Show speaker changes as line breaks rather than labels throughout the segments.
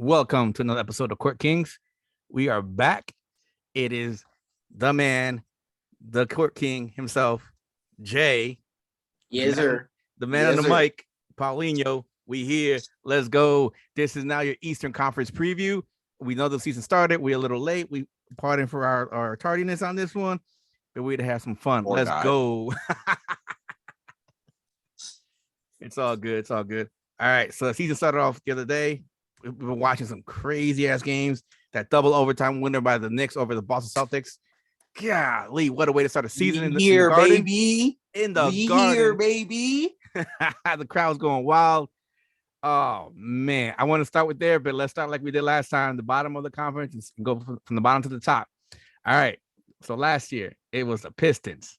Welcome to another episode of Court Kingz. We are back. It is the man, the Court King himself, Jay.
Yes, sir.
The man on the mic, Paulinho. We here. Let's go. This is now your Eastern Conference preview. We know the season started. We're a little late. We pardon for our tardiness on this one, but we're to have some fun. Let's go. It's all good. It's all good. All right. So the season started off the other day. We've been watching some crazy ass games. That double overtime winner by the Knicks over the Boston Celtics. Golly, what a way to start a season in the garden.
Baby.
In the
we
garden.
Here, baby.
The crowd's going wild. Oh man, I want to start with there, but let's start like we did last time, the bottom of the conference, and go from the bottom to the top. All right. So last year it was the Pistons.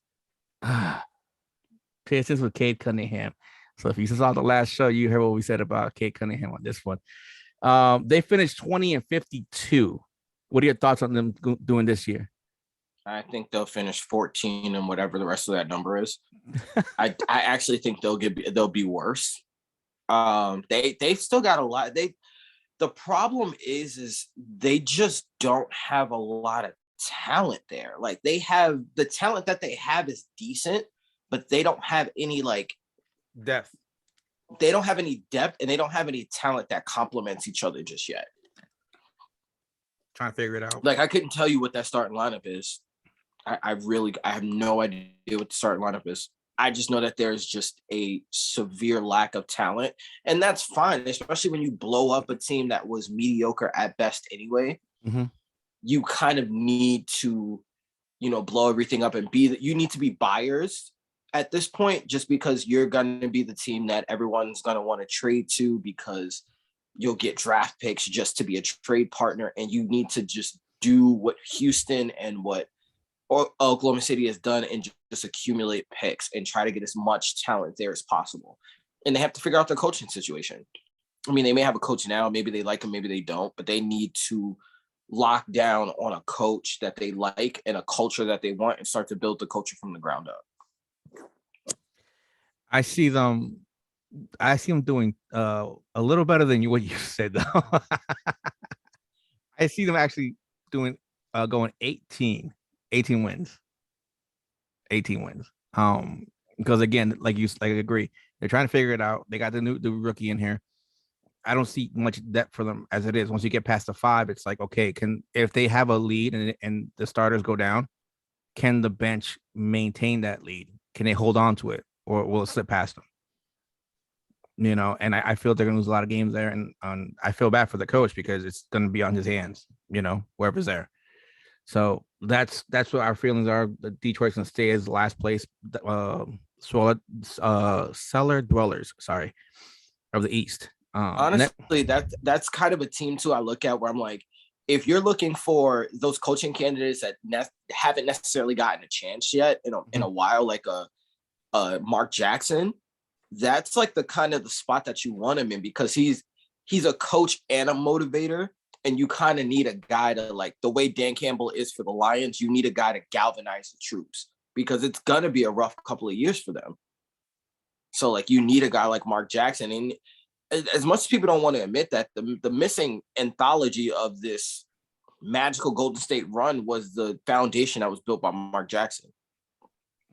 Pistons with Cade Cunningham. So if you saw the last show, you heard what we said about Cade Cunningham on this one. They finished 20-52. What are your thoughts on them doing this year?
I think they'll finish 14 and whatever the rest of that number is. I actually think they'll be worse. They've still got a lot. The problem is they just don't have a lot of talent there. Like they have the talent that they have is decent, but they don't have any like
depth.
They don't have any depth and they don't have any talent that complements each other just yet.
Trying to figure it out.
Like I couldn't tell you what that starting lineup is. I have no idea what the starting lineup is. I just know that there's just a severe lack of talent, and that's fine, especially when you blow up a team that was mediocre at best anyway.
Mm-hmm.
You kind of need to, blow everything up and you need to be buyers at this point, just because you're going to be the team that everyone's going to want to trade to because you'll get draft picks just to be a trade partner, and you need to just do what Houston and what Oklahoma City has done and just accumulate picks and try to get as much talent there as possible. And they have to figure out their coaching situation. I mean, they may have a coach now, maybe they like him, maybe they don't, but they need to lock down on a coach that they like and a culture that they want and start to build the culture from the ground up.
I see them doing a little better than what you said, though. I see them actually doing going 18 wins. 18 wins. Because again, like I agree, they're trying to figure it out. They got the rookie in here. I don't see much depth for them as it is. Once you get past the 5, it's like, okay, if they have a lead and the starters go down, can the bench maintain that lead? Can they hold on to it, or will it slip past them? And I feel they're gonna lose a lot of games there, and I feel bad for the coach because it's gonna be on his hands, whoever's there. So that's what our feelings are. The Detroit's gonna stay as last place, cellar dwellers, of the East.
Honestly, that's kind of a team too I look at where I'm like, if you're looking for those coaching candidates that haven't necessarily gotten a chance yet in a while, like a Mark Jackson, that's like the kind of the spot that you want him in, because he's a coach and a motivator. And you kind of need a guy to, like, the way Dan Campbell is for the Lions, you need a guy to galvanize the troops, because it's going to be a rough couple of years for them. So, like, you need a guy like Mark Jackson. And as much as people don't want to admit that, the missing anthology of this magical Golden State run was the foundation that was built by Mark Jackson.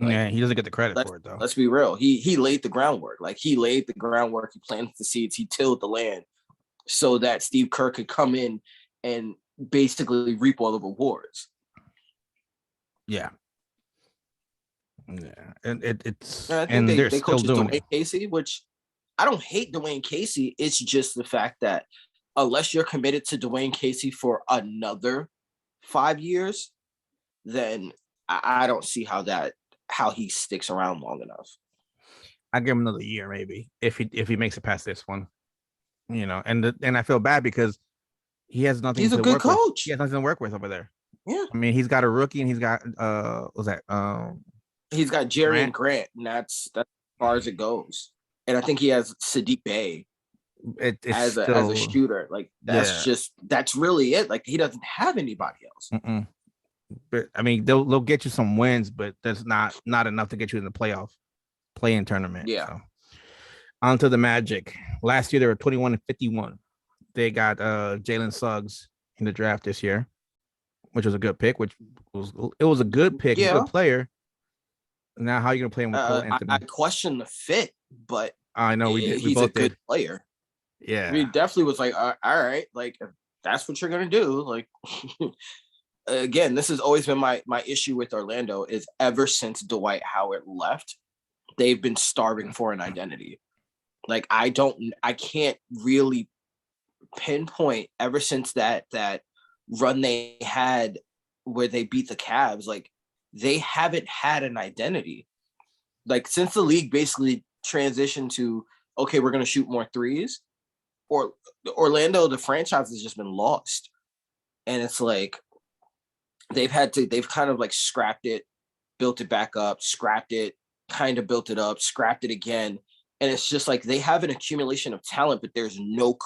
Like, yeah, he doesn't get the credit for it, though.
Let's be real. He laid the groundwork. Like, he laid the groundwork. He planted the seeds. He tilled the land so that Steve Kerr could come in and basically reap all the rewards.
Yeah. And it's
and I think they coach Dwayne Casey, which I don't hate Dwayne Casey. It's just the fact that unless you're committed to Dwayne Casey for another 5 years, then I don't see how he sticks around long enough.
I give him another year, maybe, if he makes it past this one. And I feel bad because he has nothing.
He's a good coach.
He has nothing to work with over there.
Yeah.
I mean, he's got a rookie, and he's got
he's got Jerry and Grant, and that's as far as it goes. And I think he has Sadiq Bey as a shooter. Like that's really it. Like he doesn't have anybody else.
Mm-mm. But I mean, they'll get you some wins, but that's not enough to get you in the play-in tournament.
Yeah.
So. On to the Magic. Last year, they were 21-51. they got Jalen Suggs in the draft this year, which was a good pick. It was a good pick, a good player. Now, how are you gonna play him with Cole Anthony?
I question the fit, but
I know we did. We
he's
both
a good
did.
player.
Yeah,
We definitely was like, all right, like if that's what you're gonna do. Like, again, this has always been my issue with Orlando is ever since Dwight Howard left, they've been starving for an identity. Like I can't really pinpoint ever since that run they had where they beat the Cavs. Like they haven't had an identity. Like since the league basically transitioned to okay, we're gonna shoot more threes, or Orlando, the franchise has just been lost, and it's like they've kind of like scrapped it, built it back up, scrapped it, kind of built it up, scrapped it again, and it's just like they have an accumulation of talent, but there's no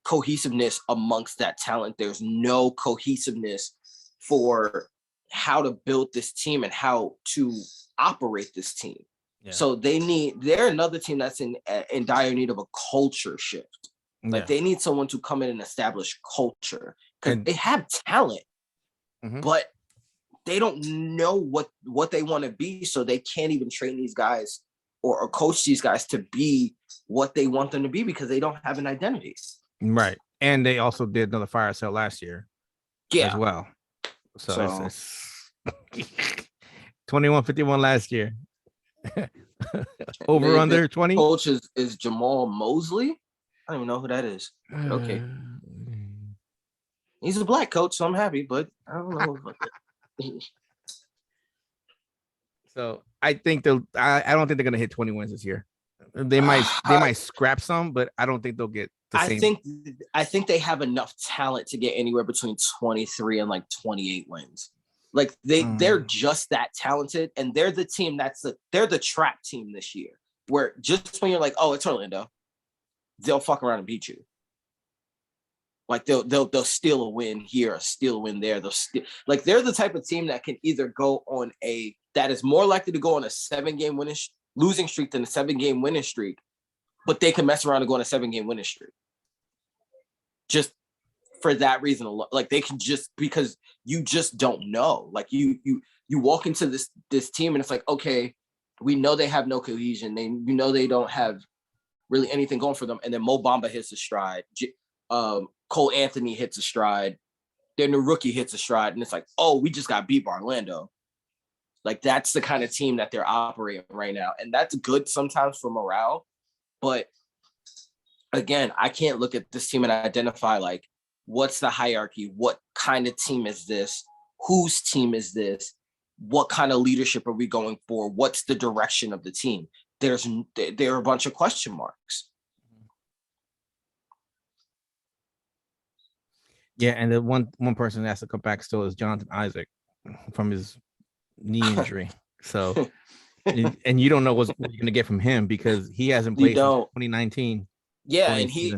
cohesiveness amongst that talent. There's no cohesiveness for how to build this team and how to operate this team. Yeah. So they're another team that's in dire need of a culture shift. Like they need someone to come in and establish culture because they have talent, but they don't know what they want to be. So they can't even train these guys or coach these guys to be what they want them to be because they don't have an identity.
Right. And they also did another fire sale last year as well. So it's 21-51 last year. Over under 20.
Coach is Jamal Mosley. I don't even know who that is. Okay. He's a black coach, so I'm happy, but I don't know about that.
So I think I don't think they're gonna hit 20 wins this year. They might scrap some, but I don't think they'll get the same.
I think they have enough talent to get anywhere between 23 and like 28 wins. Like they're just that talented, and they're the team they're the trap team this year. Where just when you're like, oh, it's Orlando, they'll fuck around and beat you. Like they'll steal a win here, or steal a win there. They're the type of team that can either go on that is more likely to go on a 7-game losing streak than a 7-game winning streak, but they can mess around and go on a 7-game winning streak. Just for that reason alone, like they can just because you just don't know. Like you walk into this team and it's like, okay, we know they have no cohesion. They don't have really anything going for them. And then Mo Bamba hits a stride. Cole Anthony hits a stride. Then the rookie hits a stride, and it's like, oh, we just got beat by Orlando. Like that's the kind of team that they're operating right now, and that's good sometimes for morale. But again, I can't look at this team and identify like what's the hierarchy, what kind of team is this, whose team is this, what kind of leadership are we going for, what's the direction of the team. There are a bunch of question marks.
Yeah, and the one person that has to come back still is Jonathan Isaac from his knee injury. So, and you don't know what you're going to get from him because he hasn't played since 2019.
Yeah, and he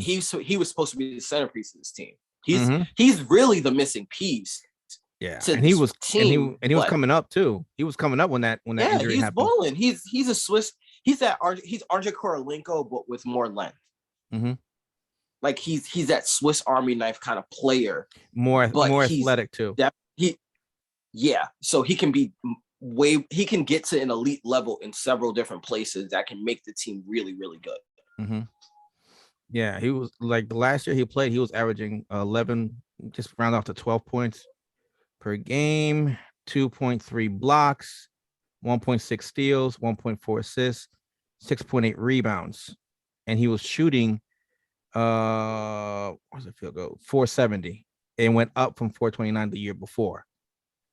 was supposed to be the centerpiece of this team. He's really the missing piece.
Yeah, and he was coming up too. He was coming up when that injury happened.
Balling. He's a Swiss. He's RJ Korolenko, but with more length. Like he's that Swiss Army knife kind of player.
More athletic too.
So he can get to an elite level in several different places that can make the team really, really good.
Yeah, he was like the last year he played, he was averaging 11, just round off to 12 points per game, 2.3 blocks, 1.6 steals, 1.4 assists, 6.8 rebounds, and he was shooting where's the field goal? 470, and went up from 429 the year before.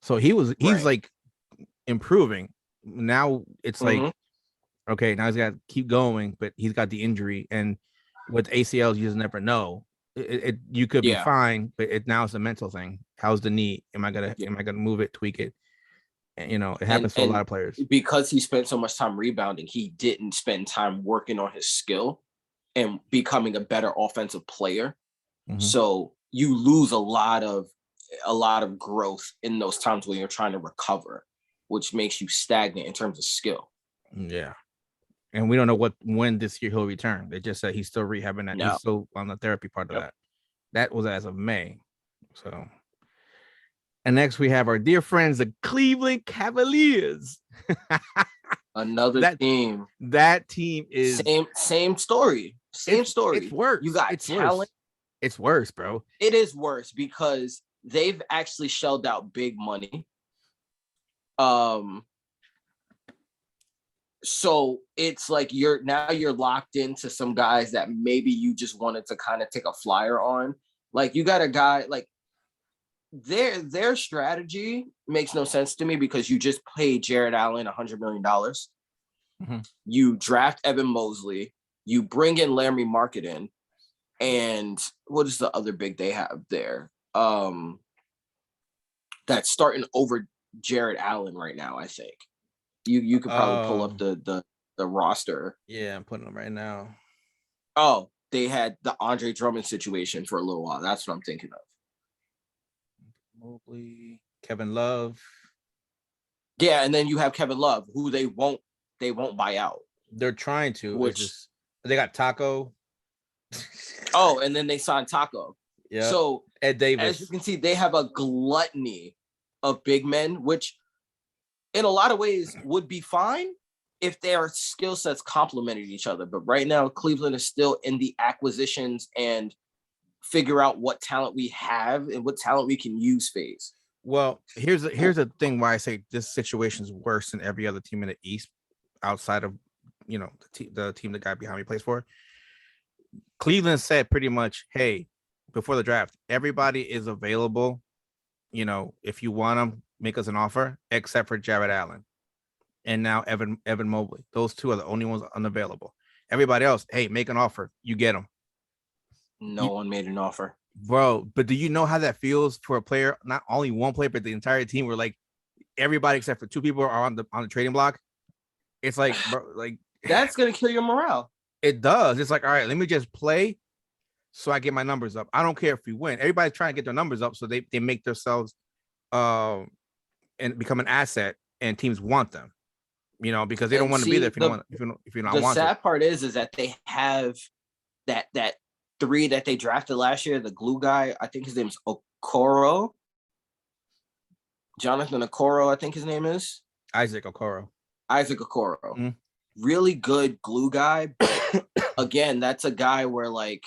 So he's like improving. Now it's like, okay, now he's got to keep going, but he's got the injury, and with ACLs, you just never know. You could be fine, but now it's a mental thing. How's the knee? Am I gonna move it, tweak it? And it happens to a lot of players.
Because he spent so much time rebounding, he didn't spend time working on his skill and becoming a better offensive player. So you lose a lot of growth in those times when you're trying to recover, which makes you stagnant in terms of skill.
Yeah. And we don't know when this year he'll return. They just said he's still rehabbing that. He's still on the therapy part of that. That was as of May. So, and next we have our dear friends, the Cleveland Cavaliers.
Another
that
team.
that team is
same story. Same story.
It's worse.
You got
it's
talent.
Worse. It's worse, bro.
It is worse because they've actually shelled out big money. So it's like you're locked into some guys that maybe you just wanted to kind of take a flyer on. Like you got a guy like their strategy makes no sense to me because you just paid Jared Allen $100 million.
Mm-hmm.
You draft Evan Mosley, you bring in Larry Marketing, and what is the other big they have there? That's starting over Jared Allen right now, I think. You could probably pull up the roster.
Yeah, I'm putting them right now.
Oh, they had the Andre Drummond situation for a little while. That's what I'm thinking of.
Mobley, Kevin Love.
Yeah, and then you have Kevin Love, who they won't buy out.
They're trying to. They got Taco.
Oh, and then they signed Taco.
Yeah.
So
Ed Davis.
As you can see, they have a gluttony of big men, which in a lot of ways would be fine if their skill sets complemented each other. But right now, Cleveland is still in the acquisitions and figure out what talent we have and what talent we can use phase.
Well, here's the thing why I say this situation is worse than every other team in the East outside of, the team the guy behind me plays for. Cleveland said pretty much, hey, before the draft, everybody is available. If you want them, make us an offer, except for Jared Allen and now Evan Mobley. Those two are the only ones unavailable. Everybody else, hey, make an offer. You get them.
No one made an offer.
Bro, but do you know how that feels for a player, not only one player, but the entire team where like everybody except for two people are on the trading block? It's like, bro, like
that's gonna kill your morale.
It does. It's like, all right, let me just play so I get my numbers up. I don't care if we win. Everybody's trying to get their numbers up so they make themselves and become an asset, and teams want them, because they don't want to be there if you don't want to.
The sad part is that they have that three that they drafted last year, the glue guy, I think his name is Okoro. Jonathan Okoro, I think his name is.
Isaac Okoro.
Mm-hmm. Really good glue guy. But again, that's a guy where like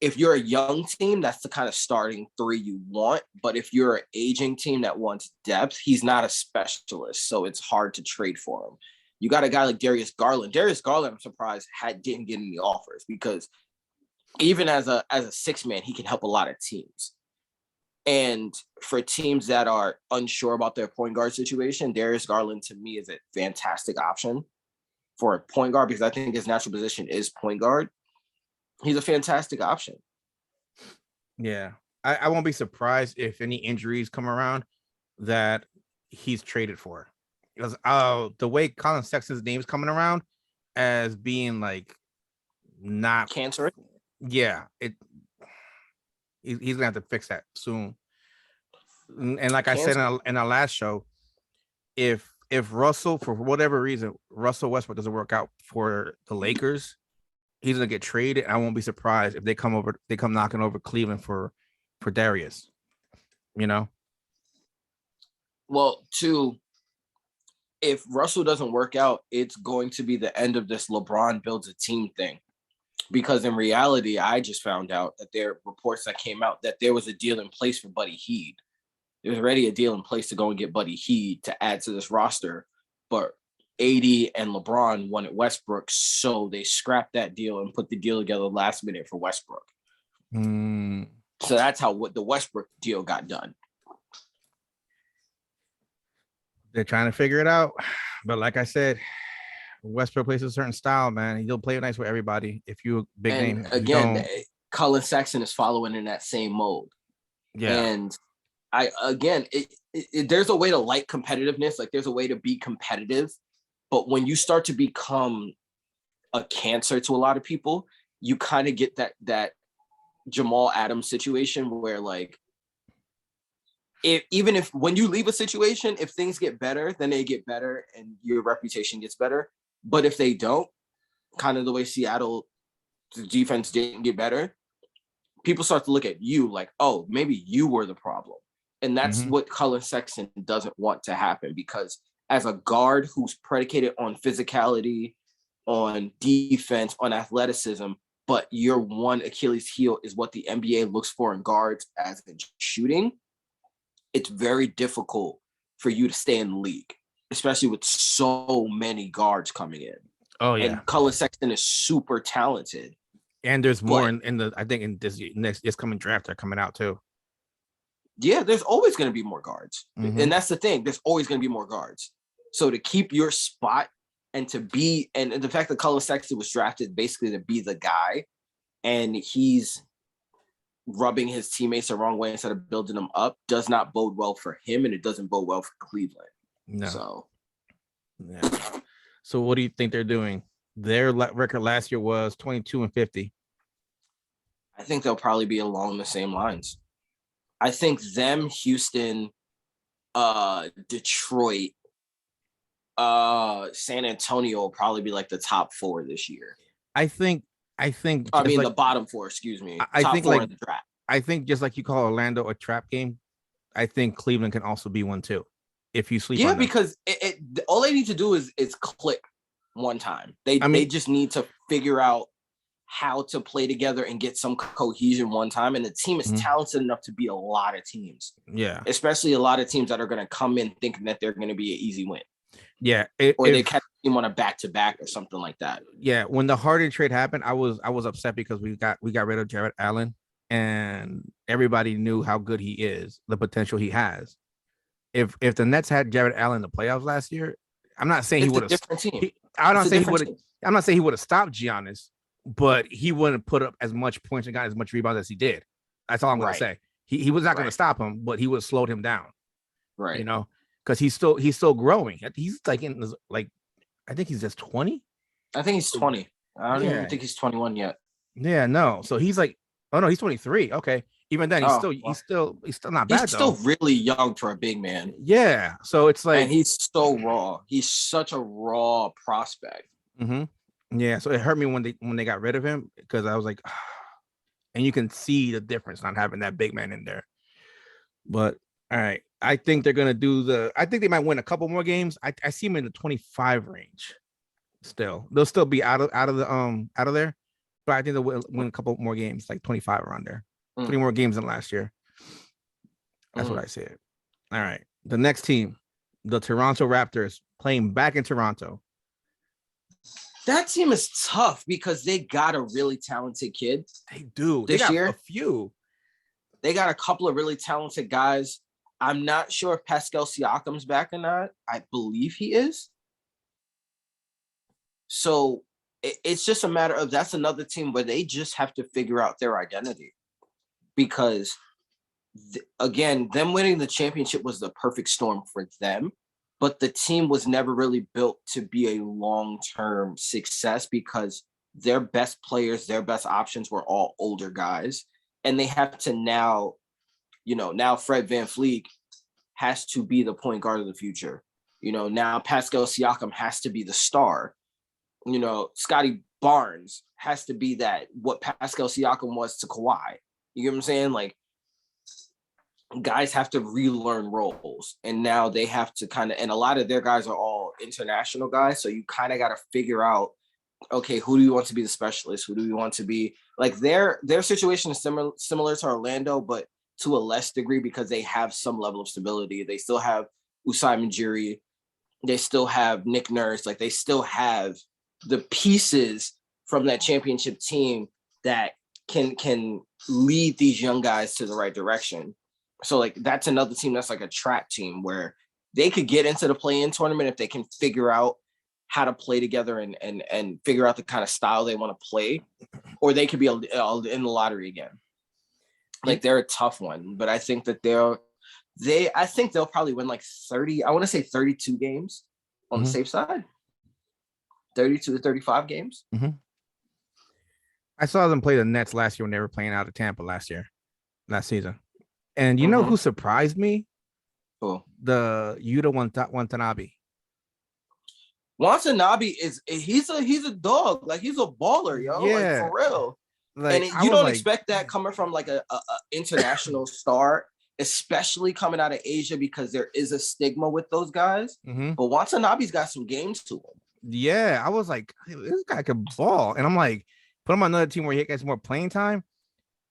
if you're a young team, that's the kind of starting three you want. But if you're an aging team that wants depth, he's not a specialist. So it's hard to trade for him. You got a guy like Darius Garland. Darius Garland, I'm surprised, didn't get any offers because even as a six man, he can help a lot of teams. And for teams that are unsure about their point guard situation, Darius Garland to me is a fantastic option for a point guard because I think his natural position is point guard. He's a fantastic option.
Yeah. I won't be surprised if any injuries come around that he's traded for. Because the way Colin Sexton's name is coming around as being like not
cancerous.
Yeah, he's gonna have to fix that soon. And like I said in our last show, if Russell, for whatever reason, Russell Westbrook doesn't work out for the Lakers, he's gonna get traded. I won't be surprised if they come knocking over Cleveland for Darius.
Well, if Russell doesn't work out, it's going to be the end of this LeBron builds a team thing. Because in reality, I just found out that there are reports that came out that there was a deal in place for Buddy Hield. There was already a deal in place to go and get Buddy Hield to add to this roster. But AD and LeBron wanted Westbrook, so they scrapped that deal and put the deal together last minute for Westbrook. So that's how the Westbrook deal got done.
They're trying to figure it out. But like I said, Westbrook plays a certain style, man. He'll play nice with everybody. If you a big name,
again, Colin Sexton is following in that same mold.
Yeah,
and there's a way to like competitiveness. Like there's a way to be competitive, but when you start to become a cancer to a lot of people, you kind of get that Jamal Adams situation where like, even if when you leave a situation, if things get better, then they get better and your reputation gets better. But if they don't, kind of the way Seattle, the defense didn't get better, people start to look at you like, oh, maybe you were the problem. And that's
Mhm.
what Cullen Sexton doesn't want to happen, because as a guard who's predicated on physicality, on defense, on athleticism, but your one Achilles heel is what the NBA looks for in guards as in shooting, it's very difficult for you to stay in the league, especially with so many guards coming in.
Oh yeah,
And Cullen Sexton is super talented.
and there's more
But
in the I think in this coming draft are coming out too.
yeah, there's always going to be more guards.
Mhm.
And that's the thing. There's always going to be more guards. So to keep your spot and to be, and the fact that Cullen Sexton was drafted basically to be the guy, and he's rubbing his teammates the wrong way instead of building them up, does not bode well for him, and it doesn't bode well for Cleveland.
No.
So,
yeah. So what do you think they're doing? Their record last year was 22-50.
I think they'll probably be along the same lines. I think them, Houston, Detroit, San Antonio will probably be like the top four this year.
I mean
the bottom four, excuse me.
I
top
think
four
like
in the draft.
I think just like you call Orlando a trap game, I think Cleveland can also be one too. If you sleep on them.
Because all they need to do is click one time. They just need to figure out how to play together and get some cohesion one time. And the team is talented enough to be a lot of teams.
Yeah.
Especially a lot of teams that are going to come in thinking that they're going to be an easy win.
Yeah.
Or they catch a team on a back-to-back or something like that.
Yeah. When the Harden trade happened, I was upset because we got rid of Jarrett Allen, and everybody knew how good he is, the potential he has. If the Nets had Jarrett Allen in the playoffs last year, I'm not saying he would have.
Different team.
I'm not saying he would have stopped Giannis, but he wouldn't put up as much points and got as much rebounds as he did. That's all I'm going to say. He was not going to stop him, but he would have slowed him down.
Right.
You know, because he's still growing. He's like I think he's just 20.
I think he's 20. I don't even think he's 21 yet.
Yeah, no. So he's like, oh no, he's 23. Okay. Even then, he's still not bad.
He's still really young for a big man.
Yeah. So it's like,
and he's so raw. He's such a raw prospect.
Mm-hmm. Yeah. So it hurt me when they got rid of him, because I was like, and you can see the difference not having that big man in there. But all right, I think they're gonna I think they might win a couple more games. I see them in the 25 range. Still, they'll still be out of there, but I think they'll win a couple more games, like 25 around there. 3 more games than last year. That's what I said. All right. The next team, the Toronto Raptors, playing back in Toronto.
That team is tough because they got a really talented kid.
They do.
This year,
a few.
They got a couple of really talented guys. I'm not sure if Pascal Siakam's back or not. I believe he is. So it's just a matter of, that's another team where they just have to figure out their identity. Because, again, them winning the championship was the perfect storm for them, but the team was never really built to be a long-term success because their best players, their best options were all older guys, and they have to now Fred VanVleet has to be the point guard of the future. Now Pascal Siakam has to be the star. Scotty Barnes has to be what Pascal Siakam was to Kawhi. You get what I'm saying? Like, guys have to relearn roles, and now they have to and a lot of their guys are all international guys. So you kind of got to figure out, okay, who do you want to be the specialist? Who do you want to be like their situation is similar to Orlando, but to a less degree because they have some level of stability. They still have Usai Ujiri. They still have Nick Nurse. Like, they still have the pieces from that championship team that can lead these young guys to the right direction. So like, that's another team that's like a trap team where they could get into the play-in tournament if they can figure out how to play together and figure out the kind of style they want to play, or they could be in the lottery again. Like, they're a tough one, but I think that I think they'll probably win like 30. I want to say 32 games on the safe side. 32 to 35 games.
Mm-hmm. I saw them play the Nets last year when they were playing out of Tampa last season. And you know who surprised me?
Who?
The Yuta Watanabe.
Watanabe he's a dog. Like, he's a baller, yo. Yeah. Like, for real.
Like I
you
was
don't
like,
expect that coming from like a international star, especially coming out of Asia, because there is a stigma with those guys.
mhm.
But Watanabe's got some games to him.
Yeah, I was like, "Hey, this guy can ball," and I'm like, put him on another team where he gets more playing time,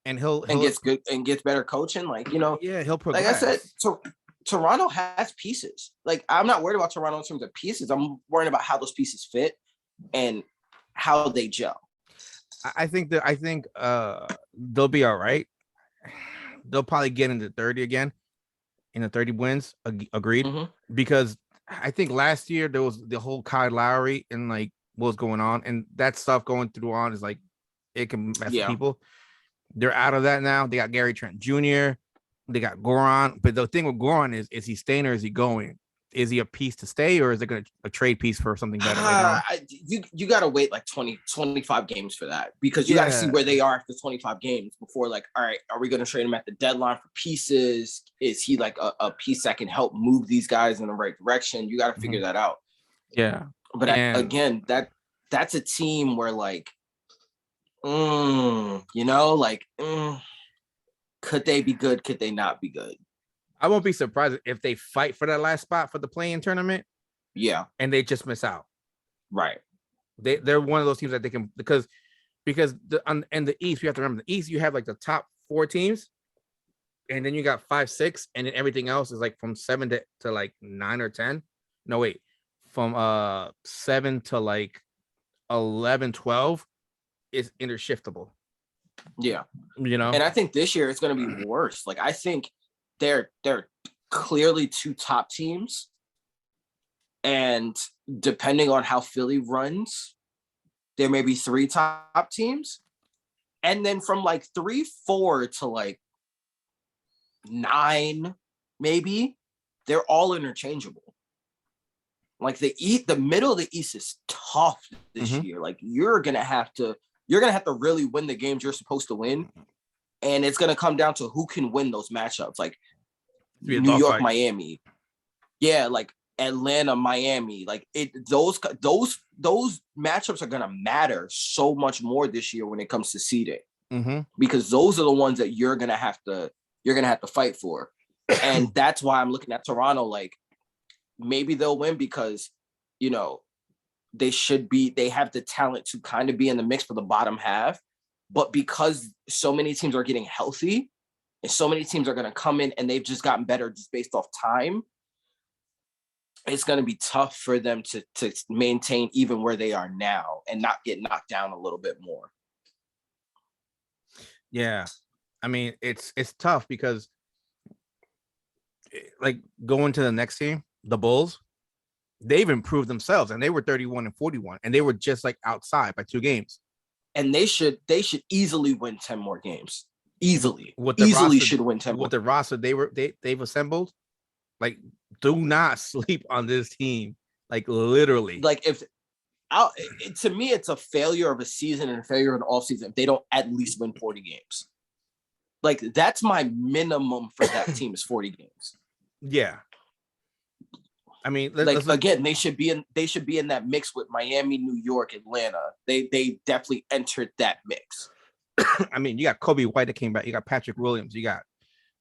and
And
he'll
gets good and gets better coaching. Like,
yeah, he'll
like I said,
progress.
Toronto has pieces. Like, I'm not worried about Toronto in terms of pieces. I'm worried about how those pieces fit and how they gel.
I think they'll be all right. They'll probably get into 30 again, in the 30 wins. Agreed,
Mm-hmm.
because I think last year there was the whole Kyle Lowry and like what was going on, and that stuff going through on is like it can mess with
Yeah.
people. They're out of that now. They got Gary Trent Jr. They got Goran, but the thing with Goran is he staying or is he going? Is he a piece to stay or is it going to a trade piece for something better later on?
You got to wait like 25 games for that, because you got to see
Yeah.
where they are after 25 games before, like, all right, are we going to trade him at the deadline for pieces? Is he like a piece that can help move these guys in the right direction? You got to figure that out.
Yeah.
But
And
again, that's a team where like, like, could they be good? Could they not be good?
I won't be surprised if they fight for that last spot for the play-in tournament.
Yeah.
And they just miss out.
Right.
They're one of those teams that they can because in the East, you have to remember the East, you have like the top 4 teams, and then you got 5, 6, and then everything else is like from 7 to like 9 or 10. No, wait, from 7 to like 11, 12 is intershiftable.
Yeah.
And
I think this year it's going to be worse. Like, I think they're clearly 2 top teams, and depending on how Philly runs, there may be 3 top teams, and then from like 3, 4 to like 9, maybe they're all interchangeable. Like the middle of the East is tough this year. Like, you're gonna have to really win the games you're supposed to win, and it's gonna come down to who can win those matchups. Like New York, Miami, yeah, like Atlanta, Miami. Like those matchups are gonna matter so much more this year when it comes to seeding, because those are the ones that you're gonna have to fight for, and that's why I'm looking at Toronto. Like, maybe they'll win because, they have the talent to kind of be in the mix for the bottom half, but because so many teams are getting healthy and so many teams are going to come in and they've just gotten better just based off time, it's going to be tough for them to maintain even where they are now and not get knocked down a little bit more.
Yeah. I mean, it's tough because like going to the next team, the Bulls, they've improved themselves, and they were 31 and 41, and they were just like outside by 2 games.
And they should easily win 10 more games. Easily.
With the
easily
roster,
should win 10 more.
With the roster they've assembled, like, do not sleep on this team. Like, literally.
Like, to me, it's a failure of a season and a failure of an off season if they don't at least win 40 games. Like, that's my minimum for that team is 40 games.
Yeah. I mean,
again, they should be in that mix with Miami, New York, Atlanta. They definitely entered that mix.
I mean, you got Kobe White that came back. You got Patrick Williams. You got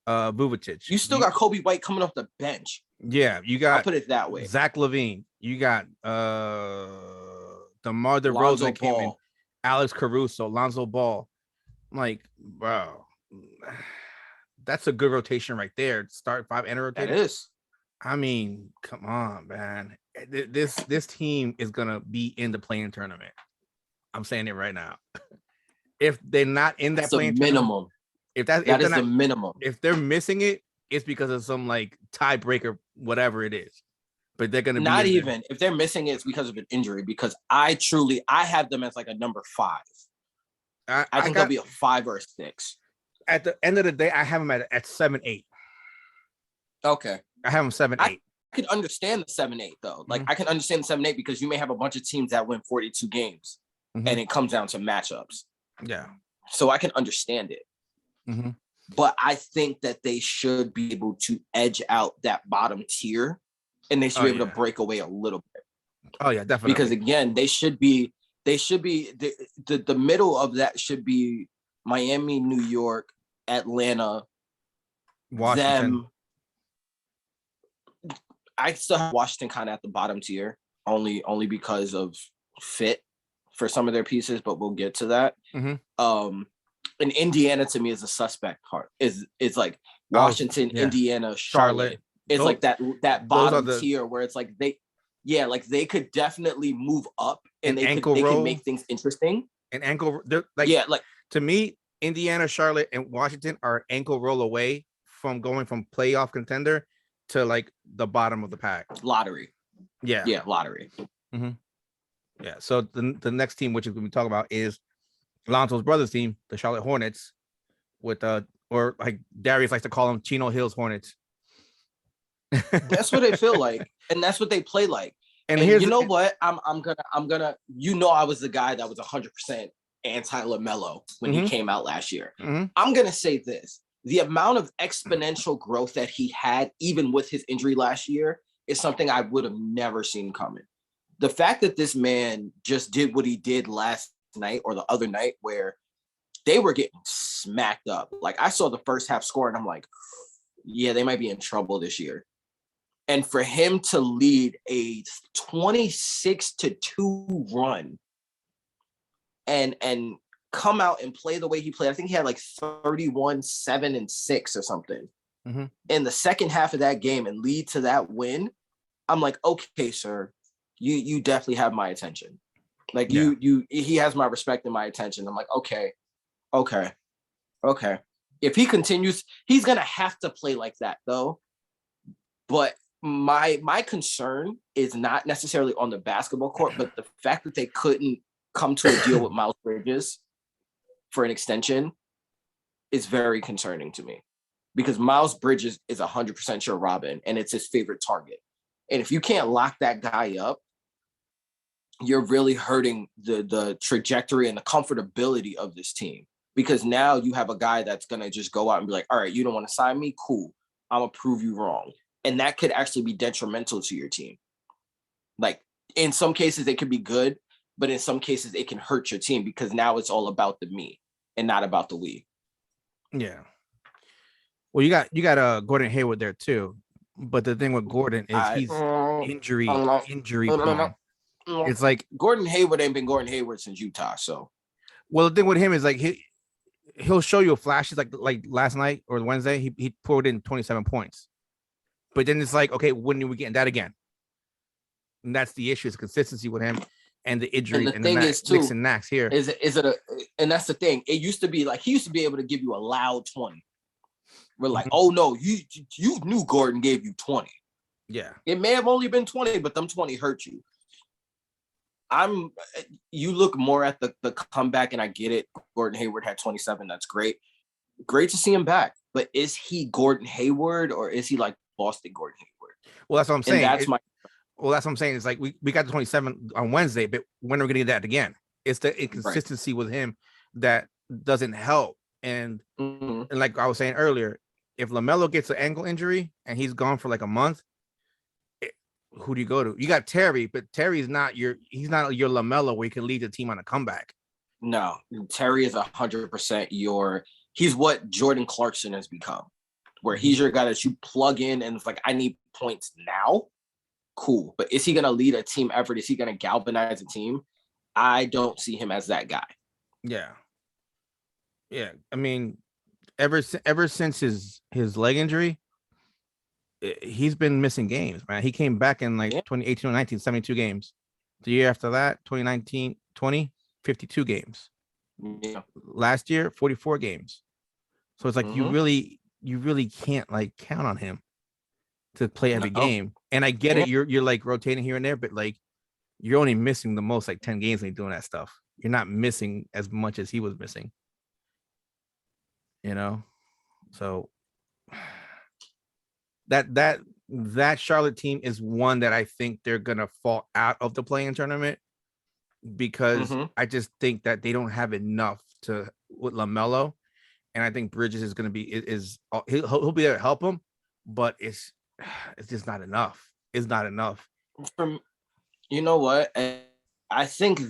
Vucevic.
You still got Kobe White coming off the bench.
Yeah, you got.
I'll put it that way.
Zach LaVine. You got DeMar DeRozan came in. Alex Caruso, Lonzo Ball. I'm like, bro, that's a good rotation right there. Start 5 and a rotation.
That is.
I mean, come on, man. This team is gonna be in the play-in tournament. I'm saying it right now. If they're not in that play-in
minimum,
if
that is the minimum.
If they're missing it, it's because of some like tiebreaker, whatever it is. But they're gonna
not even if they're missing it, it's because of an injury. Because I have them as like a number 5. I think they'll be a 5 or a 6.
At the end of the day, I have them at 7, 8.
Okay.
I have them 7, 8.
I could understand the 7, 8 though. Like, I can understand the 7, 8 because you may have a bunch of teams that win 42 games, and it comes down to matchups.
Yeah.
So I can understand it. But I think that they should be able to edge out that bottom tier, and they should be able to break away a little bit.
Oh yeah, definitely.
Because again, they should be They should be the middle of that should be Miami, New York, Atlanta,
Washington.
them. I still have Washington kind of at the bottom tier, only because of fit for some of their pieces, but we'll get to that.
Mm-hmm.
And Indiana to me is a suspect part. Is like Washington, Indiana, Charlotte. It's like that bottom tier where it's like they could definitely move up and they can make things interesting.
An ankle, to me, Indiana, Charlotte, and Washington are an ankle roll away from going from playoff contender to like the bottom of the pack.
Lottery.
Yeah,
lottery.
Mm-hmm. Yeah. So the next team, which is going to be talking about, is Lonzo's brother's team, the Charlotte Hornets, with or like Darius likes to call them Chino Hills Hornets.
That's what they feel like, and that's what they play like. And you know what? I'm gonna. I was the guy that was 100% anti LaMelo when he came out last year.
Mm-hmm.
I'm gonna say this: the amount of exponential growth that he had, even with his injury last year, is something I would have never seen coming. The fact that this man just did what he did last night or the other night, where they were getting smacked up. Like I saw the first half score, and I'm like, yeah, they might be in trouble this year. And for him to lead a 26-2 run and come out and play the way he played, I think he had like 31, 7, and 6 or something in the second half of that game and lead to that win. I'm like, okay, sir, you definitely have my attention. Like he has my respect and my attention. I'm like, okay. If he continues, he's gonna have to play like that though. But my concern is not necessarily on the basketball court, but the fact that they couldn't come to a deal with Miles Bridges for an extension is very concerning to me, because Miles Bridges is 100% sure Robin, and it's his favorite target. And if you can't lock that guy up, you're really hurting the trajectory and the comfortability of this team, because now you have a guy that's going to just go out and be like, all right, you don't want to sign me? Cool. I'm going to prove you wrong. And that could actually be detrimental to your team. Like in some cases it could be good, but in some cases it can hurt your team, because now it's all about the me and not about the we.
Yeah. Well, you got Gordon Hayward there too. But the thing with Gordon is he's injury prone. It's like
Gordon Hayward ain't been Gordon Hayward since Utah. So,
well, the thing with him is like he'll show you flashes like last night or Wednesday he poured in 27 points, but then it's like, okay, when are we getting that again? And that's the issue, is consistency with him and the injury.
And the thing is too,
nicks and knacks here.
And that's the thing. It used to be like he used to be able to give you a loud 20. We're like, oh no, you knew Gordon gave you 20.
Yeah,
it may have only been 20, but them 20 hurt you. You look more at the comeback, and I get it. Gordon Hayward had 27. That's great. Great to see him back. But is he Gordon Hayward, or is he like Boston Gordon Hayward?
Well, that's what I'm saying.
That's
what I'm saying. It's like we got the 27 on Wednesday, but when are we going to get that again? It's the inconsistency with him that doesn't help. And, and like I was saying earlier, if LaMelo gets an ankle injury and he's gone for like a month, who do you go to? You got Terry, but Terry's not he's not your LaMelo where he can lead the team on a comeback.
No, Terry is 100% he's what Jordan Clarkson has become, where he's your guy that you plug in and it's like, I need points now. Cool. But is he going to lead a team effort? Is he going to galvanize a team? I don't see him as that guy.
Yeah. Yeah. I mean, ever since his leg injury, he's been missing games, man. He came back in like 2018 or 19, 72 games. The year after that, 2019, 20, 52 games.
Yeah.
Last year, 44 games. So it's like you really can't like count on him to play every game. And I get it, you're like rotating here and there, but like you're only missing the most like 10 games when you're doing that stuff. You're not missing as much as he was missing. You know? So that Charlotte team is one that I think they're gonna fall out of the play-in tournament, because I just think that they don't have enough with LaMelo, and I think Bridges is gonna be he'll be there to help him, but it's just not enough. It's not enough.
You know what? I think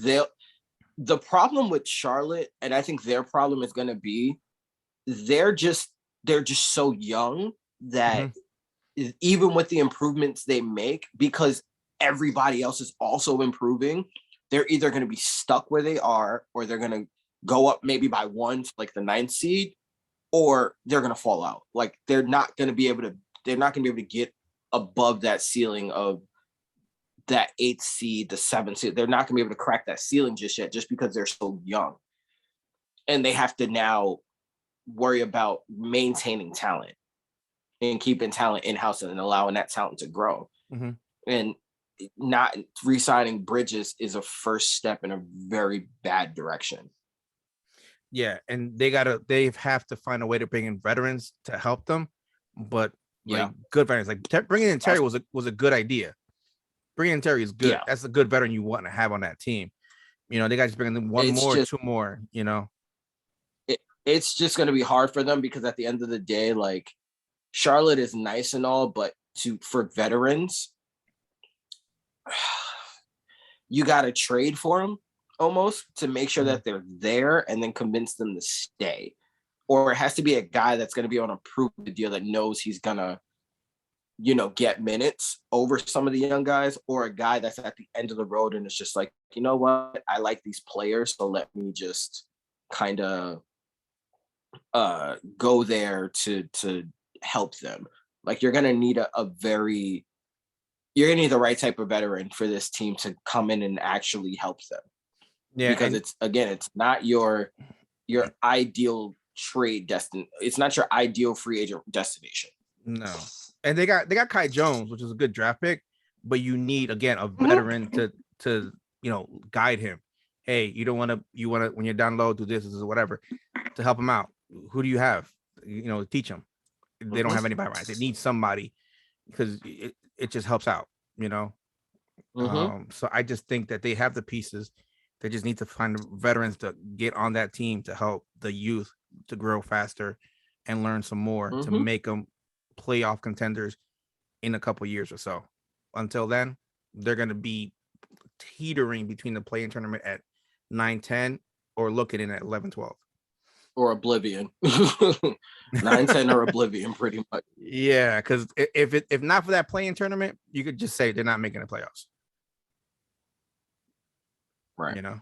the problem with Charlotte, and I think their problem is going to be, they're just so young that even with the improvements they make, because everybody else is also improving, they're either going to be stuck where they are, or they're going to go up maybe by one to like the 9th seed, or they're going to fall out. Like they're not going to be able to get above that ceiling of that 8th seed, the 7th seed. They're not going to be able to crack that ceiling just yet, just because they're so young. And they have to now worry about maintaining talent and keeping talent in-house and allowing that talent to grow. And not re-signing Bridges is a first step in a very bad direction.
Yeah, and they have to find a way to bring in veterans to help them, but like good veterans, like bringing in Terry was a good idea. Bringing in Terry is good. Yeah. That's a good veteran you want to have on that team. You know, they got to bring in two more. You know,
it's just going to be hard for them, because at the end of the day, like Charlotte is nice and all, but for veterans, you got to trade for them almost to make sure that they're there, and then convince them to stay. Or it has to be a guy that's going to be on a proven deal that knows he's going to, you know, get minutes over some of the young guys, or a guy that's at the end of the road and it's just like, you know what, I like these players, so let me just kind of go there to help them. Like you're gonna need you're gonna need the right type of veteran for this team to come in and actually help them. Yeah, because it's not your ideal trade destination. It's not your ideal free agent destination.
No. And they got Kai Jones, which is a good draft pick, but you need, again, a veteran to you know, guide him. Hey, you want to when you're down low, do this or whatever to help him out. Who do you have? You know, teach them. They don't have anybody right. They need somebody, because it just helps out, you know. So I just think that they have the pieces. They just need to find veterans to get on that team to help the youth to grow faster and learn some more to make them playoff contenders in a couple years or so. Until then, they're going to be teetering between the play-in tournament at 9-10 or looking in at 11-12.
Or oblivion. 9-10 or oblivion, pretty much.
Yeah, because if not for that play-in tournament, you could just say they're not making the playoffs.
Right.
You know.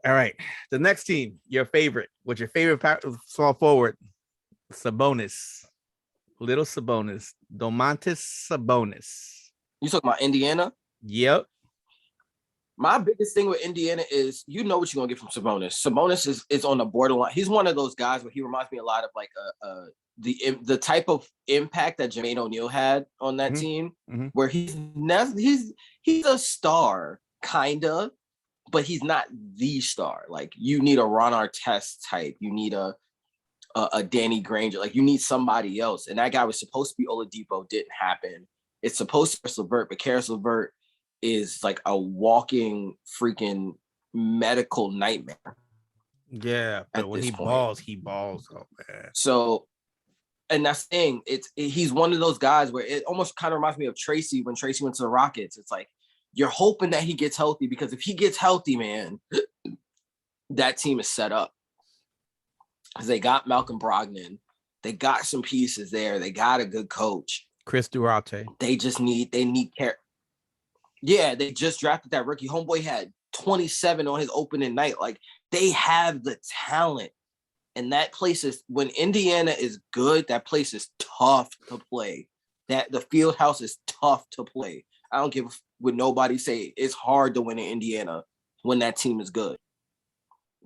All right. The next team, your favorite. What's your favorite small forward? Sabonis. Little Sabonis. Domantas Sabonis.
You talking about Indiana?
Yep.
My biggest thing with Indiana is, you know what you're gonna get from Sabonis. Sabonis is on the borderline. He's one of those guys where he reminds me a lot of like the type of impact that Jermaine O'Neal had on that team, where he's a star, kinda, but he's not the star. Like you need a Ron Artest type. You need a Danny Granger. Like you need somebody else. And that guy was supposed to be Oladipo. Didn't happen. It's supposed to be Caris LeVert, but Caris LeVert is like a walking freaking medical nightmare.
Yeah, but when he balls. Oh man.
So, and that's the thing. He's one of those guys where it almost kind of reminds me of Tracy when Tracy went to the Rockets. It's like you're hoping that he gets healthy, because if he gets healthy, man, that team is set up. Because they got Malcolm Brogdon, they got some pieces there, they got a good coach,
Chris Duarte.
They need care. Yeah, they just drafted that rookie. Homeboy had 27 on his opening night. Like they have the talent, and that place is, when Indiana is good, that place is tough to play. That the field house is tough to play. I don't give what nobody say. It's hard to win in Indiana when that team is good.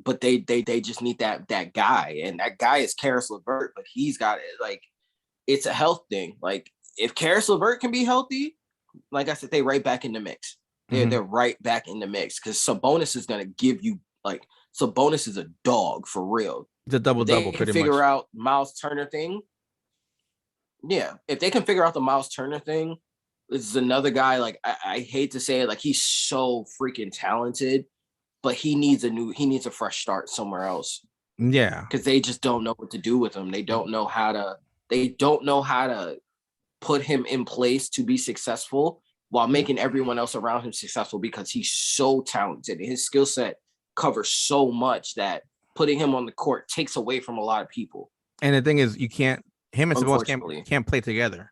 But they just need that guy, and that guy is Caris LeVert. But he's got it. Like it's a health thing. Like if Caris LeVert can be healthy, like I said, they right back in the mix. They're right back in the mix, because Sabonis is gonna give you, like, Sabonis is a dog for real.
It's a double-double.
They can figure out Miles Turner thing. Yeah, if they can figure out the Miles Turner thing, this is another guy. Like I hate to say it, like he's so freaking talented, but he needs a fresh start somewhere else.
Yeah,
because they just don't know what to do with him. They don't know how to put him in place to be successful while making everyone else around him successful, because he's so talented. His skill set covers so much that putting him on the court takes away from a lot of people.
And the thing is, you can't. Him and
Unfortunately.
Sabonis can't play together.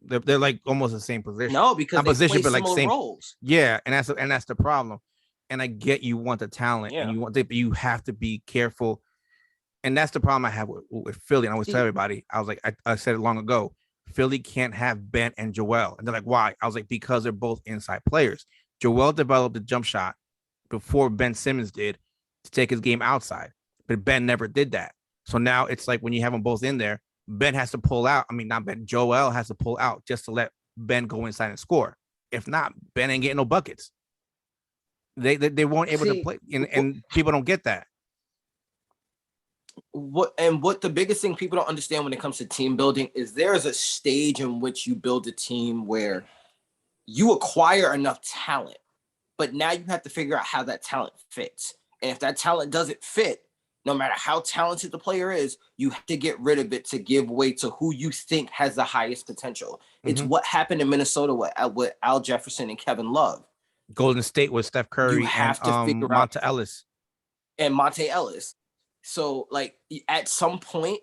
They're like almost the same position.
No, because
not
they
position,
play
but like
similar
same
roles.
Yeah, and that's the problem. And I get you want the talent,
Yeah.
and you have to be careful. And that's the problem I have with Philly. And I always tell everybody, I was like, I said it long ago, Philly can't have Ben and Joel. And they're like, why? I was like, because they're both inside players. Joel developed the jump shot before Ben Simmons did to take his game outside, but Ben never did that. So now it's like when you have them both in there, Ben has to pull out. I mean, not Ben, Joel has to pull out just to let Ben go inside and score. If not, Ben ain't getting no buckets. They weren't able to play, and people don't get that.
What the biggest thing people don't understand when it comes to team building is there is a stage in which you build a team where you acquire enough talent, but now you have to figure out how that talent fits. And if that talent doesn't fit, no matter how talented the player is, you have to get rid of it to give way to who you think has the highest potential. It's what happened in Minnesota with Al Jefferson and Kevin Love.
Golden State with Steph Curry and Monta Ellis.
And Monte Ellis. So, like, at some point,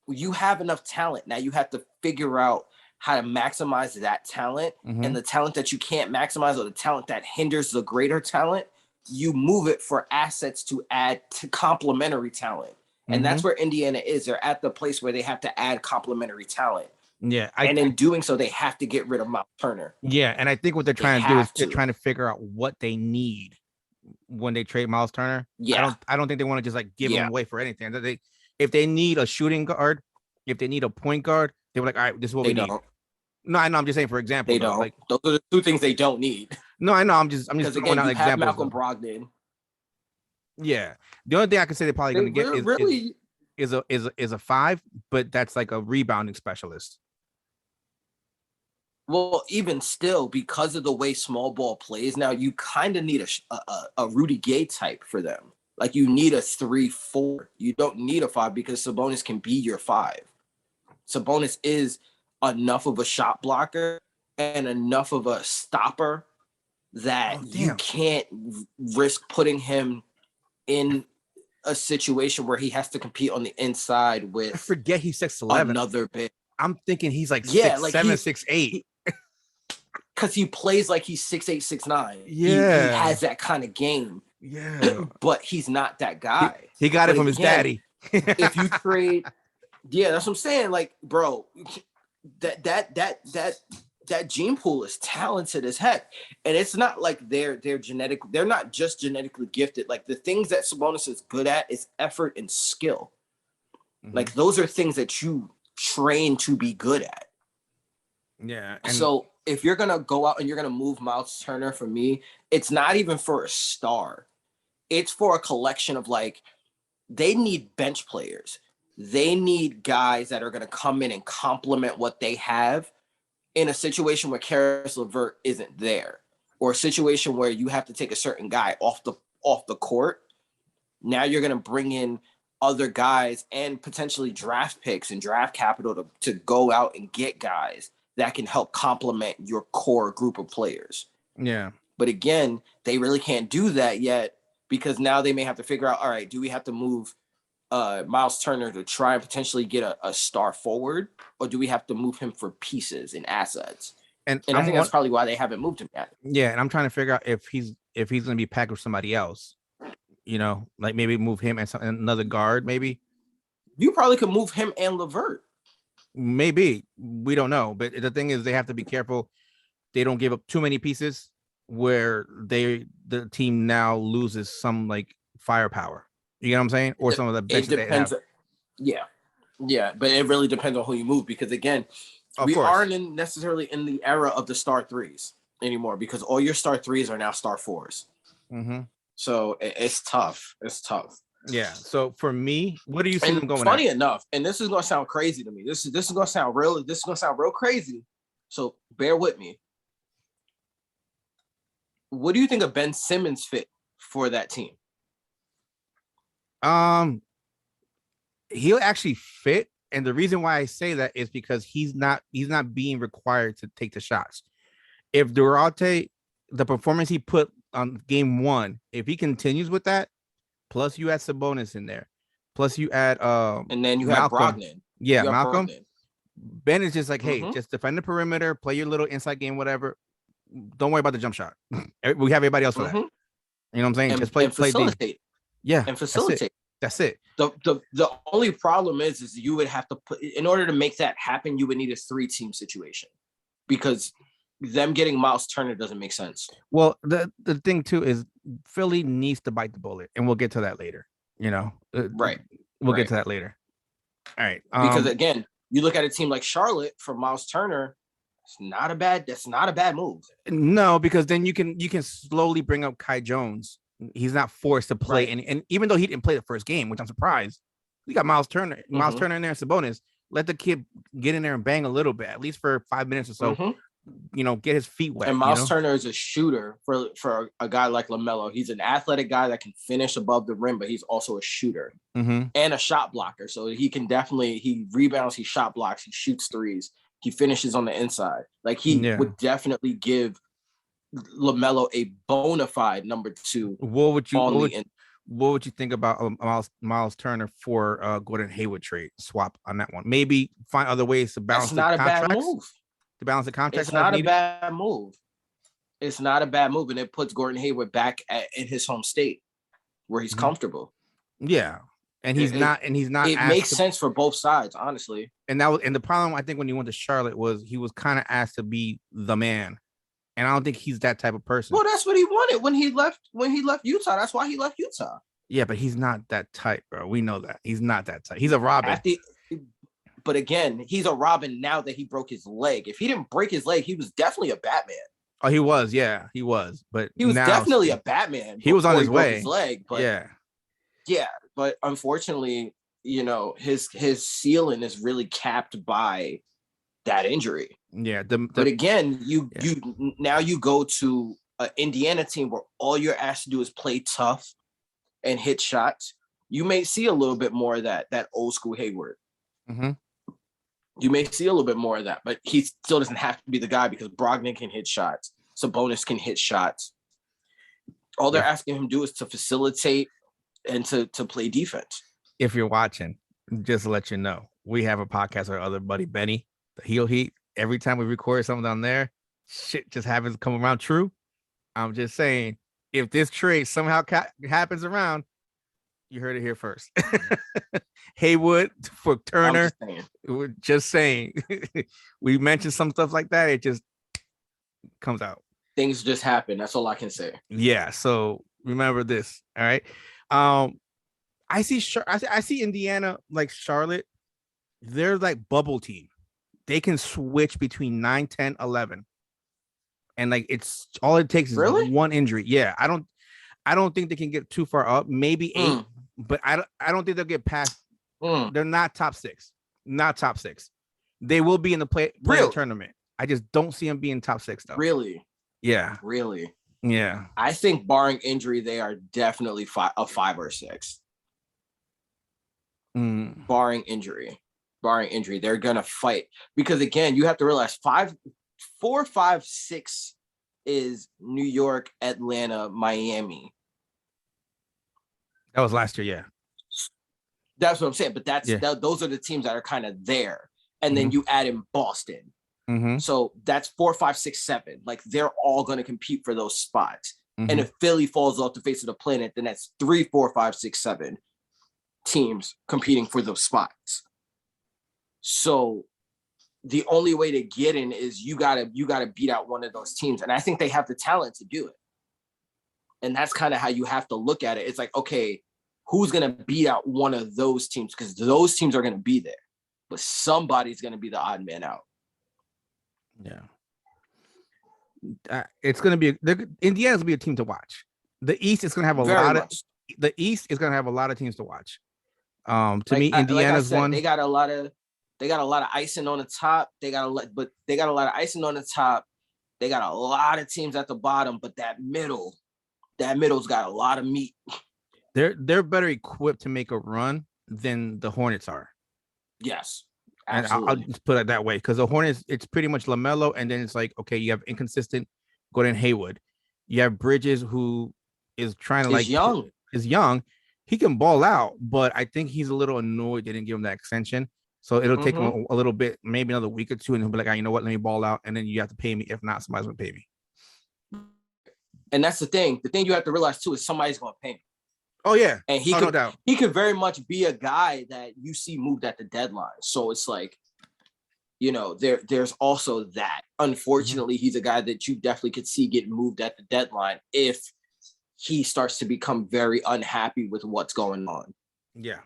you have enough talent. Now you have to figure out how to maximize that talent, and the talent that you can't maximize, or the talent that hinders the greater talent, you move it for assets to add to complementary talent. And that's where Indiana is. They're at the place where they have to add complementary talent.
Yeah.
And in doing so, they have to get rid of Miles Turner.
Yeah. And I think what they're trying to do is they're trying to figure out what they need when they trade Miles Turner.
Yeah.
I don't think they want to just like give him away for anything. If they need a shooting guard, if they need a point guard, they're like, all right, this is what we need. No, I know. I'm just saying, for example,
they don't. Like, those are the two things they don't need.
No, I know. I'm just throwing out examples.
Malcolm Brogdon.
Yeah, the only thing I can say they're probably going to get is a 5, but that's like a rebounding specialist.
Well, even still, because of the way small ball plays now, you kind of need a Rudy Gay type for them. Like, you need a 3-4. You don't need a 5 because Sabonis can be your 5. Sabonis is enough of a shot blocker and enough of a stopper that you can't risk putting him in a situation where he has to compete on the inside with.
I forget he's 6'11".
Another bit.
I'm thinking he's like 6'7", 6'8".
Because he plays like he's 6'8", 6'9".
Yeah,
he has that kind of game.
Yeah,
but he's not that guy.
He got it from his daddy.
If you trade, that's what I'm saying. Like, bro, that gene pool is talented as heck, and it's not like they're not just genetically gifted. Like, the things that Sabonis is good at is effort and skill. Like, those are things that you train to be good at.
Yeah.
So if you're gonna go out and you're gonna move Miles Turner, for me, it's not even for a star. It's for a collection of, like, they need bench players. They need guys that are gonna come in and complement what they have in a situation where Karis LeVert isn't there, or a situation where you have to take a certain guy off the court. Now you're gonna bring in other guys and potentially draft picks and draft capital to go out and get guys that can help complement your core group of players.
Yeah.
But again, they really can't do that yet, because now they may have to figure out, all right, do we have to move Miles Turner to try and potentially get a star forward, or do we have to move him for pieces and assets? And I think that's probably why they haven't moved him yet.
Yeah, and I'm trying to figure out if he's going to be packed with somebody else. You know, like maybe move him and another guard, maybe.
You probably could move him and LeVert.
Maybe. We don't know. But the thing is, they have to be careful they don't give up too many pieces where the team now loses some, like, firepower. You know what I'm saying? Or some of the bench they have.
Yeah, but it really depends on who you move, because, again, we aren't necessarily in the era of the star 3s anymore, because all your star 3s are now star 4s. So it's tough. It's tough.
Yeah. So for me, what do you see them going?
Funny enough, and this is gonna sound crazy to me. This is gonna sound real. This is gonna sound real crazy. So bear with me. What do you think of Ben Simmons fit for that team?
He'll actually fit, and the reason why I say that is because he's not being required to take the shots. If Durante, the performance he put on game 1, if he continues with that, plus you add Sabonis in there, plus you add
and then you have
Malcolm.
Brogdon.
Yeah,
You have
Malcolm.
Brogdon.
Ben is just like, hey, just defend the perimeter, play your little inside game, whatever. Don't worry about the jump shot. We have everybody else for that. You know what I'm saying? Just play
facilitate.
Yeah,
and facilitate.
That's it.
The only problem is you would have to put, in order to make that happen, you would need a 3-team situation, because them getting Miles Turner doesn't make sense.
Well, the thing too is Philly needs to bite the bullet, and we'll get to that later. You know,
right?
We'll get to that later. All right.
Because again, you look at a team like Charlotte for Miles Turner. That's not a bad move.
No, because then you can slowly bring up Kai Jones. He's not forced to play, and even though he didn't play the first game, which I'm surprised, we got Miles Turner in there, and Sabonis. Let the kid get in there and bang a little bit, at least for 5 minutes or so. You know, get his feet wet.
And Miles Turner is a shooter for a guy like LaMelo. He's an athletic guy that can finish above the rim, but he's also a shooter and a shot blocker. So he rebounds, he shot blocks, he shoots threes, he finishes on the inside. Like he would definitely give LaMelo a bona fide number 2.
What would you think about Miles Turner for Gordon Hayward trade swap on that one? Maybe find other ways to balance.
That's not a bad move.
To balance the contract.
It's not a bad move. It's not a bad move, and it puts Gordon Hayward back in his home state where he's comfortable.
Yeah, and he's not.
It makes sense for both sides, honestly.
And the problem, I think, when he went to Charlotte was he was kind of asked to be the man, and I don't think he's that type of person.
Well, that's what he wanted when he left Utah. That's why he left Utah.
Yeah, but he's not that type, bro. We know that he's not that type. He's a Robin.
But again, he's a Robin now that he broke his leg. If he didn't break his leg, he was definitely a Batman.
Oh, he was. Yeah, he was. But
he was definitely a Batman.
He was on his way.
His leg, but yeah. But unfortunately, you know, his ceiling is really capped by that injury.
Yeah.
But again, you go to an Indiana team where all you're asked to do is play tough and hit shots. You may see a little bit more of that old school Hayward. You may see a little bit more of that, but he still doesn't have to be the guy because Brogdon can hit shots. Sabonis can hit shots. All they're asking him to do is to facilitate and to play defense.
If you're watching, just to let you know, we have a podcast with our other buddy, Benny, the Heel Heat. Every time we record something on there, shit just happens to come around true. I'm just saying, if this trade somehow happens around, you heard it here first. Haywood for Turner. We're just saying. We mentioned some stuff like that. It just comes out.
Things just happen. That's all I can say.
Yeah. So remember this. All right. I see Indiana like Charlotte. They're like bubble team. They can switch between 9, 10, 11. And like it's all it takes is one injury. Yeah. I don't think they can get too far up. Maybe 8. But I don't think they'll get past. They're not top 6. Not top 6. They will be in the play tournament. I just don't see them being top 6 though.
Really?
Yeah.
Really?
Yeah.
I think barring injury, they are definitely a 5 or 6. Barring injury, they're gonna fight because again, you have to realize 4, 5, 6 is New York, Atlanta, Miami.
That was last year, yeah.
That's what I'm saying. But those are the teams that are kind of there. And then you add in Boston. So that's 4, 5, 6, 7. Like they're all going to compete for those spots. And if Philly falls off the face of the planet, then that's 3, 4, 5, 6, 7 teams competing for those spots. So the only way to get in is you gotta beat out one of those teams. And I think they have the talent to do it. And that's kind of how you have to look at it. It's like, okay, who's going to beat out one of those teams? Because those teams are going to be there. But somebody's going to be the odd man out.
Yeah. It's going to be Indiana's going to be a team to watch. The East is going to have the East is going to have a lot of teams to watch. To me, Indiana's one.
They got a lot of icing on the top. They got a lot of icing on the top. They got a lot of teams at the bottom, but that middle's got a lot of meat.
They're better equipped to make a run than the Hornets are.
Yes,
absolutely. And I'll just put it that way because the Hornets, it's pretty much LaMelo, and then it's like, okay, you have inconsistent Gordon Hayward. You have Bridges, who is trying to is young. he can ball out, but I think he's a little annoyed they didn't give him that extension. So it'll take him a little bit, maybe another week or two, and he'll be like, you know what, let me ball out, and then you have to pay me. If not, somebody's gonna pay me.
And that's the thing. The thing you have to realize too is somebody's gonna pay him.
Oh yeah,
and he
no doubt.
He could very much be a guy that you see moved at the deadline. So it's like, there's also that. Unfortunately, he's a guy that you definitely could see get moved at the deadline if he starts to become very unhappy with what's going on.
Yeah.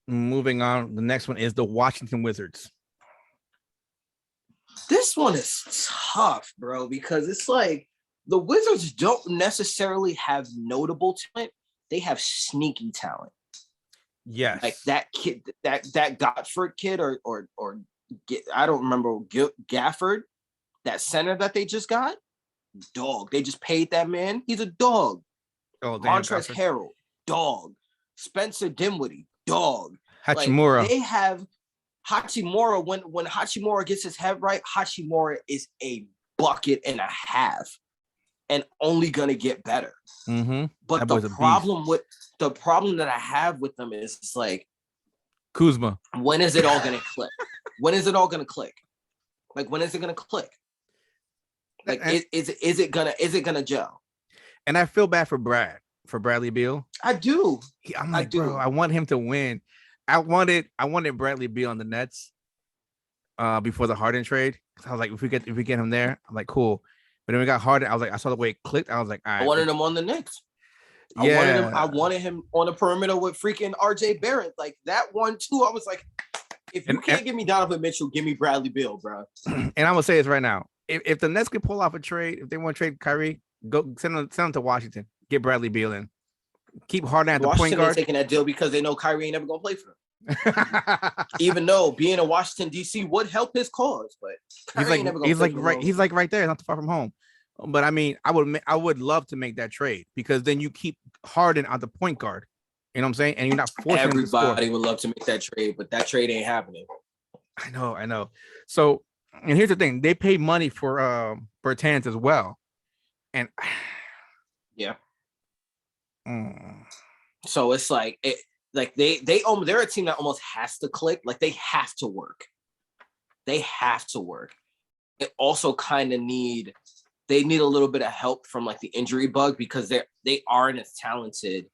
Moving on, the next one is the Washington Wizards.
This one is tough, bro, because it's like the Wizards don't necessarily have notable talent. They have sneaky talent.
Yes.
Like that kid, that Gottfried kid, or I don't remember, Gafford, that center that they just got. Dog. They just paid that man. He's a dog.
Oh,
Montrezl Harrell, dog. Spencer Dinwiddie, dog.
Hachimura.
Like, they have Hachimura. When Hachimura gets his head right, Hachimura is a bucket and a half, and only gonna get better.
Mm-hmm.
But the problem that I have with them is it's like
Kuzma.
When is it all gonna click? When is it all gonna click? Like, when is it gonna click? Like, is it gonna gel?
And I feel bad for Bradley Beal.
I do.
I'm like, bro, I want him to win. I wanted Bradley Beal on the Nets before the Harden trade. I was like, if we get him there, I'm like, cool. But then we got Harden. I was like, I saw the way it clicked. I was like, all right.
I wanted him on the Knicks. I wanted him on the perimeter with freaking RJ Barrett. Like that one too. I was like, if you can't give me Donovan Mitchell, give me Bradley Beal, bro.
And I'm gonna say this right now. If the Nets could pull off a trade, if they want to trade Kyrie, go send them to Washington. Get Bradley Beal in. Keep Harden at the point guard.
Taking that deal because they know Kyrie ain't never gonna play for them. Even though being in Washington D.C. would help his cause, but
he's like right there, not too far from home. But I mean, I would love to make that trade because then you keep Harden on the point guard. You know what I'm saying? And you're not forcing
everybody would love to make that trade, but that trade ain't happening.
I know. So, and here's the thing: they pay money for Bertans as well, and
yeah. So it's like they're a team that almost has to click. Like they have to work. They also kind of need a little bit of help from like the injury bug because they aren't as talented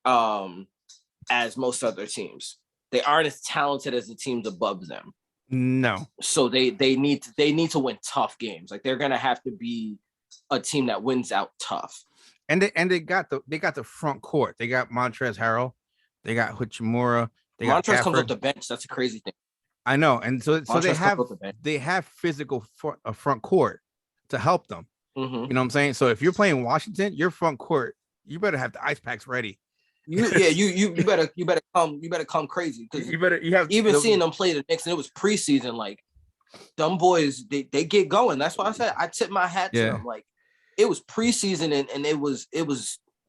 as most other teams. They aren't as talented as the teams above them.
No.
So they need to win tough games. Like they're gonna have to be a team that wins out tough.
And they got the front court. They got Montrezl Harrell. They got Hachimura.
Montrezl comes off the bench. That's a crazy thing.
I know. And so they have physical front court to help them.
Mm-hmm.
You know what I'm saying? So if you're playing Washington, your front court, you better have the ice packs ready.
You better come crazy because seeing them play the Knicks and it was preseason. Like them boys, they get going. That's why I said I tip my hat to them. Like it was preseason and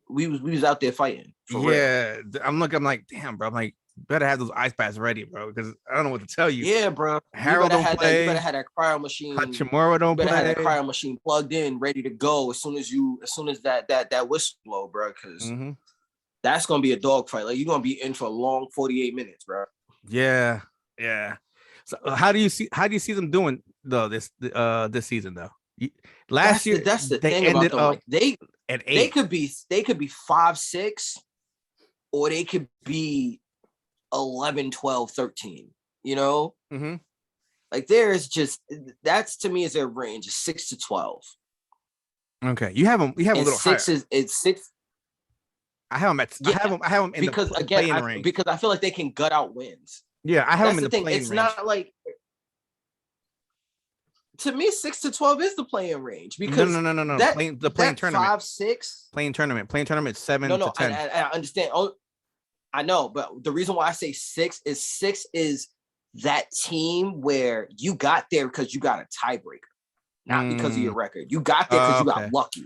we was out there fighting.
Real. I'm like, damn, bro. I'm like, better have those ice packs ready, bro, because I don't know what to tell you.
Yeah, bro.
Harold don't play.
You better have that cryo machine.
Hachimura don't play.
You better have that cryo machine plugged in, ready to go as soon as that whistle blow, bro. Because that's gonna be a dogfight. Like you're gonna be in for a long 48 minutes, bro.
Yeah. So how do you see them doing though this season though? Last year,
that's the thing about them. Like they could be 5-6, or they could be 11, 12, 13. You know, like there's just that's to me is their range is 6 to 12.
Okay, you have them a little
six
higher.
It's 6.
I have them at. I have them in
because
the
again
range.
Because I feel like they can gut out wins.
Yeah, I have them in the playing range.
It's not like. To me, 6 to 12 is the playing range because
no. The playing tournament.
5-6
playing tournament 7 to 10.
I understand. Oh, I know, but the reason why I say 6 is that team where you got there because you got a tiebreaker, not because of your record. You got there because you got lucky.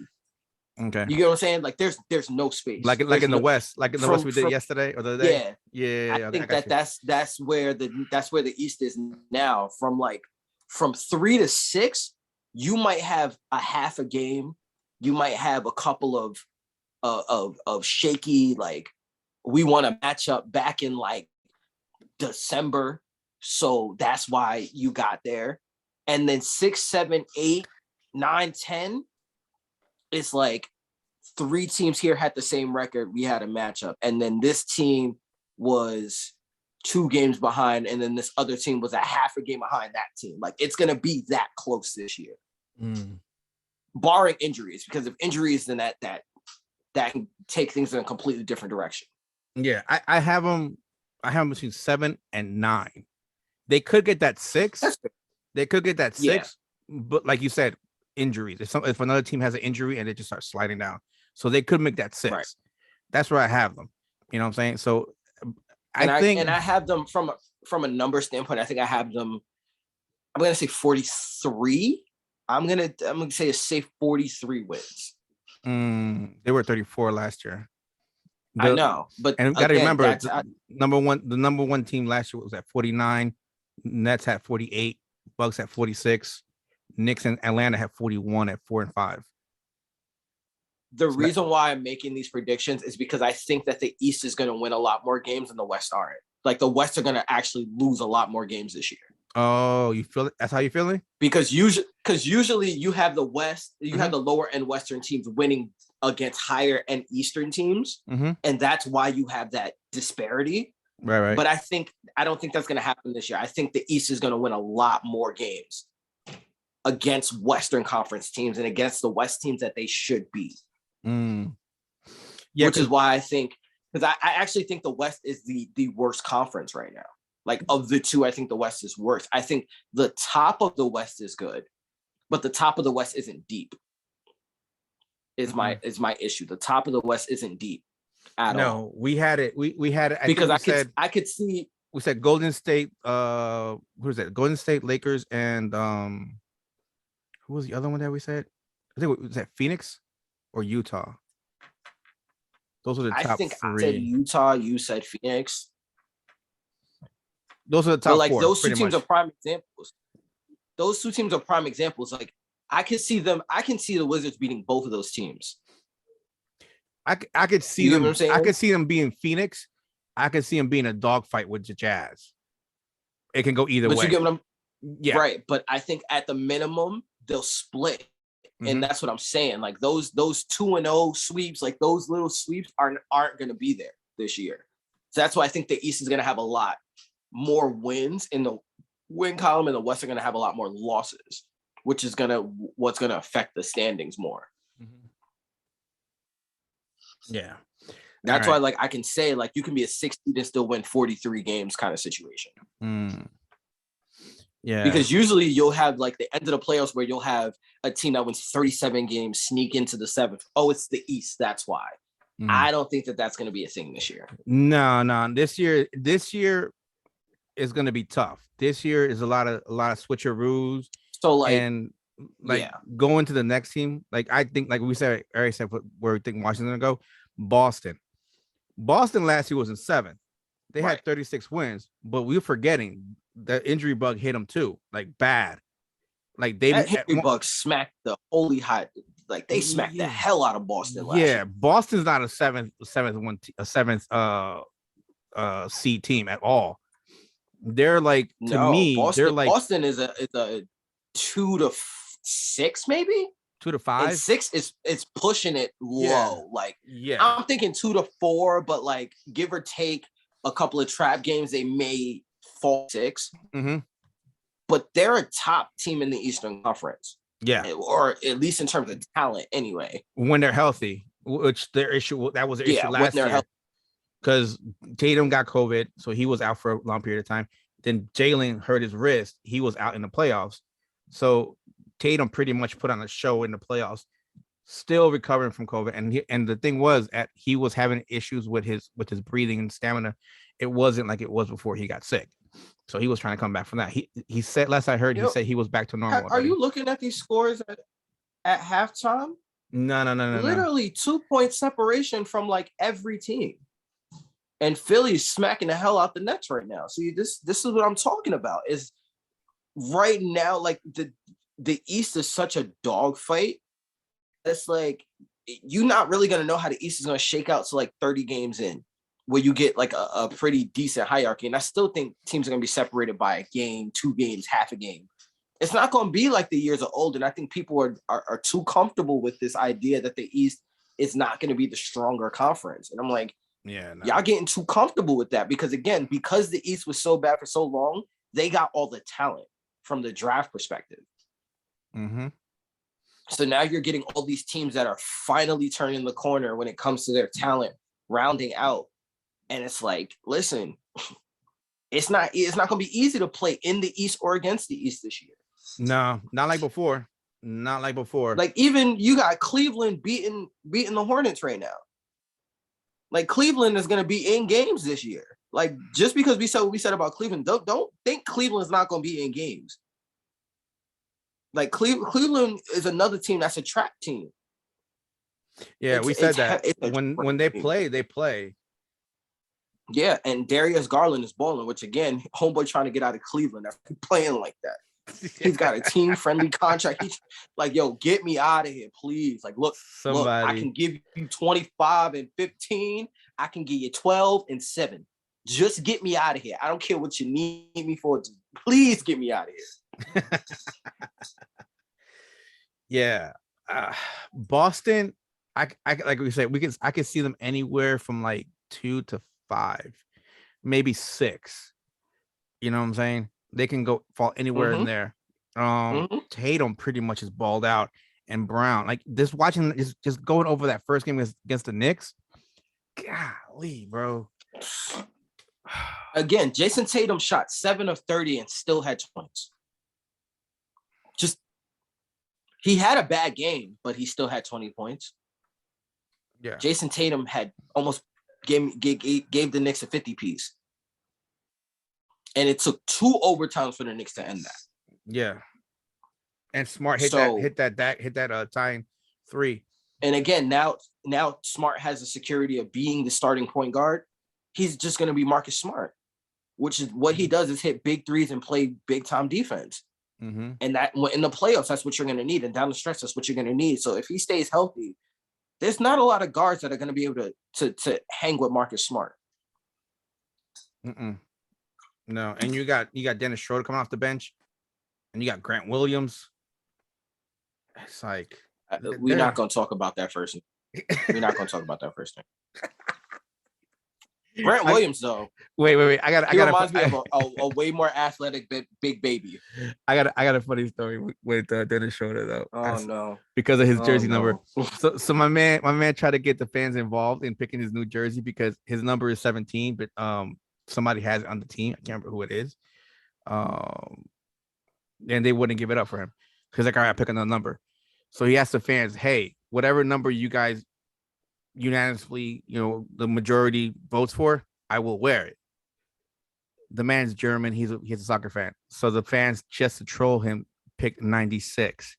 Okay,
you get what I'm saying? Like there's no space.
Like in the West, we did yesterday or the other day. Yeah.
I think that's where the East is now. From 3 to 6, you might have a half a game. You might have a couple of of shaky, like we want to match up back in like December, so that's why you got there. And then 6, 7, 8, 9, 10, it's like 3 teams here had the same record. We had a matchup, and then this team was 2 games behind, and then this other team was a half a game behind that team. Like it's gonna be that close this year, barring injuries. Because if injuries, then that can take things in a completely different direction.
Yeah, I have them. I have them between 7 and 9. They could get that 6. They could get that 6, but like you said, injuries. If another team has an injury and they just start sliding down, so they could make that 6. Right. That's where I have them. You know what I'm saying? So I think
I have them from a number standpoint. I think I have them. I'm gonna say 43. I'm gonna say a safe 43 wins.
They were 34 last year.
I know, but
and got to remember the number one team last year was at 49. Nets had 48. Bucks at 46. Knicks and Atlanta had 41 at 4 and 5.
The reason why I'm making these predictions is because I think that the East is going to win a lot more games than the West aren't. Like the West are going to actually lose a lot more games this year.
Oh, you feel it? That's how you feeling?
Because usually you have the West, you have the lower end Western teams winning against higher end Eastern teams, and that's why you have that disparity.
Right.
But I don't think that's going to happen this year. I think the East is going to win a lot more games against Western Conference teams and against the West teams that they should beat. Yeah, which is why I think, because I actually think the West is the worst conference right now. Like of the two, I think the West is worse. I think the top of the West is good, but the top of the West isn't deep. Is my issue. The top of the West isn't deep at all. No,
we had it. We had it
because I could see.
We said Golden State. Who was that? Golden State, Lakers, and who was the other one that we said? I think was that Phoenix or Utah. Those are the top 3.
I said Utah. You said Phoenix.
Those are the top 4.
Those 2 teams are prime examples. Those 2 teams are prime examples. Like I can see the Wizards beating both of those teams.
I could see them. I could see them being Phoenix. I could see them being a dogfight with the Jazz. It can go either way.
You get what right. But I think at the minimum they'll split, and that's what I'm saying. Like those 2-0 sweeps, like those little sweeps aren't going to be there this year. So that's why I think the East is going to have a lot more wins in the win column, and the West are going to have a lot more losses, which is what's going to affect the standings more.
Yeah.
That's why, like, I can say, like, you can be a 60 and still win 43 games kind of situation.
Yeah.
Because usually you'll have, like, the end of the playoffs where you'll have a team that wins 37 games sneak into the 7th. Oh, it's the East. That's why. I don't think that's going to be a thing this year.
No. This year is going to be tough. This year is a lot of switcheroos.
So, like,
and going to the next team, like I think, like we said, Eric said, where we think Washington's going to go, Boston last year was in 7th. They had 36 wins, but we were forgetting the injury bug hit them too, like bad. Like
that injury bug smacked the holy hot. Like they smacked the hell out of Boston last year.
Boston's not a seventh seed team at all. They're like
Boston is a 2 to 6 maybe.
2 to 5.
And 6 is pushing it low. I'm thinking 2 to 4, but like give or take a couple of trap games, they may fall 6. But they're a top team in the Eastern Conference.
Yeah,
or at least in terms of talent, anyway.
When they're healthy, which their issue that was their issue last year, because Tatum got COVID, so he was out for a long period of time. Then Jalen hurt his wrist; he was out in the playoffs. So Tatum pretty much put on a show in the playoffs, still recovering from COVID. And the thing was, he was having issues with his breathing and stamina. It wasn't like it was before he got sick. So he was trying to come back from that. He said, last I heard, he said he was back to normal.
Are you looking at these scores at halftime?
No.
Literally 2-point separation from like every team. And Philly's smacking the hell out the Nets right now. See, this is what I'm talking about. Is right now, like the East is such a dogfight. It's like you're not really going to know how the East is going to shake out to like 30 games in, where you get like a pretty decent hierarchy. And I still think teams are going to be separated by a game, 2 games, half a game. It's not going to be like the years are old. And I think people are too comfortable with this idea that the East is not going to be the stronger conference. And I'm like, y'all getting too comfortable with that, because again, because the East was so bad for so long, they got all the talent from the draft perspective.
Mm-hmm.
So now you're getting all these teams that are finally turning the corner when it comes to their talent rounding out. And it's like, listen, it's not going to be easy to play in the East or against the East this year.
No, not like before. Not like before.
Like, even you got Cleveland beating the Hornets right now. Like, Cleveland is going to be in games this year. Like, just because we said what we said about Cleveland, don't think Cleveland's not going to be in games. Like, Cleveland is another team that's a trap team.
Yeah, we said that when they play, they play.
Yeah, and Darius Garland is balling, which again, homeboy trying to get out of Cleveland after playing like that. He's got a team-friendly contract. He's like, yo, get me out of here, please. Like, look, I can give you 25 and 15. I can give you 12 and 7. Just get me out of here. I don't care what you need me for. Please get me out of here.
Yeah. Boston, I like we said, I can see them anywhere from like 2 to 5, maybe 6. You know what I'm saying? They can fall anywhere in there. Tatum pretty much is balled out, and Brown, like this, watching just going over that first game against the Knicks. Golly, bro.
Again, Jason Tatum shot 7 of 30 and still had points. Just, he had a bad game, but he still had 20 points.
Yeah.
Jason Tatum had almost gave the Knicks a 50 piece. And it took 2 overtimes for the Knicks to end that.
Yeah. And Smart hit that tying 3.
And again, now Smart has the security of being the starting point guard. He's just going to be Marcus Smart, which is what he does, is hit big threes and play big time defense.
Mm-hmm.
And that in the playoffs, that's what you're going to need. And down the stretch, that's what you're going to need. So if he stays healthy, there's not a lot of guards that are going to be able to hang with Marcus Smart.
No, and you got Dennis Schroeder coming off the bench, and you got Grant Williams. It's like
we're not going to talk about that first. We're not going to talk about that first thing. Grant Williams, though.
Wait. He
reminds me of a way more athletic big baby.
I got a funny story with Dennis Schroeder, though.
No,
because of his jersey number. So my man tried to get the fans involved in picking his new jersey because his number is 17, but somebody has it on the team. I can't remember who it is. And they wouldn't give it up for him because like, all right, I pick another number. So he asked the fans, hey, whatever number you guys unanimously, the majority votes for, I will wear it. The man's German. He's a soccer fan. So the fans, just to troll him, picked 96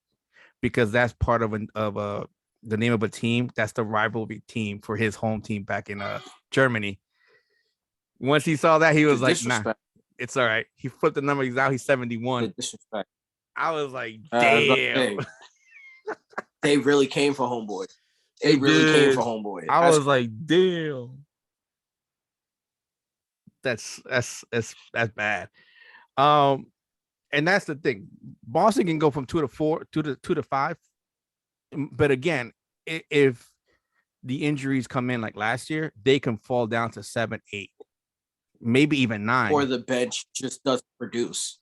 because that's part of the name of a team. That's the rivalry team for his home team back in Germany. Once he saw that, he was like, nah, it's all right. He flipped the number. He's out. He's 71.
Disrespect.
I was like, damn.
They really came for homeboy. They really came for homeboy.
I was like, damn. That's bad. And that's the thing. Boston can go from 2 to 4, 2 to 5. But again, if the injuries come in like last year, they can fall down to 7, 8, maybe even 9.
Or the bench just doesn't produce.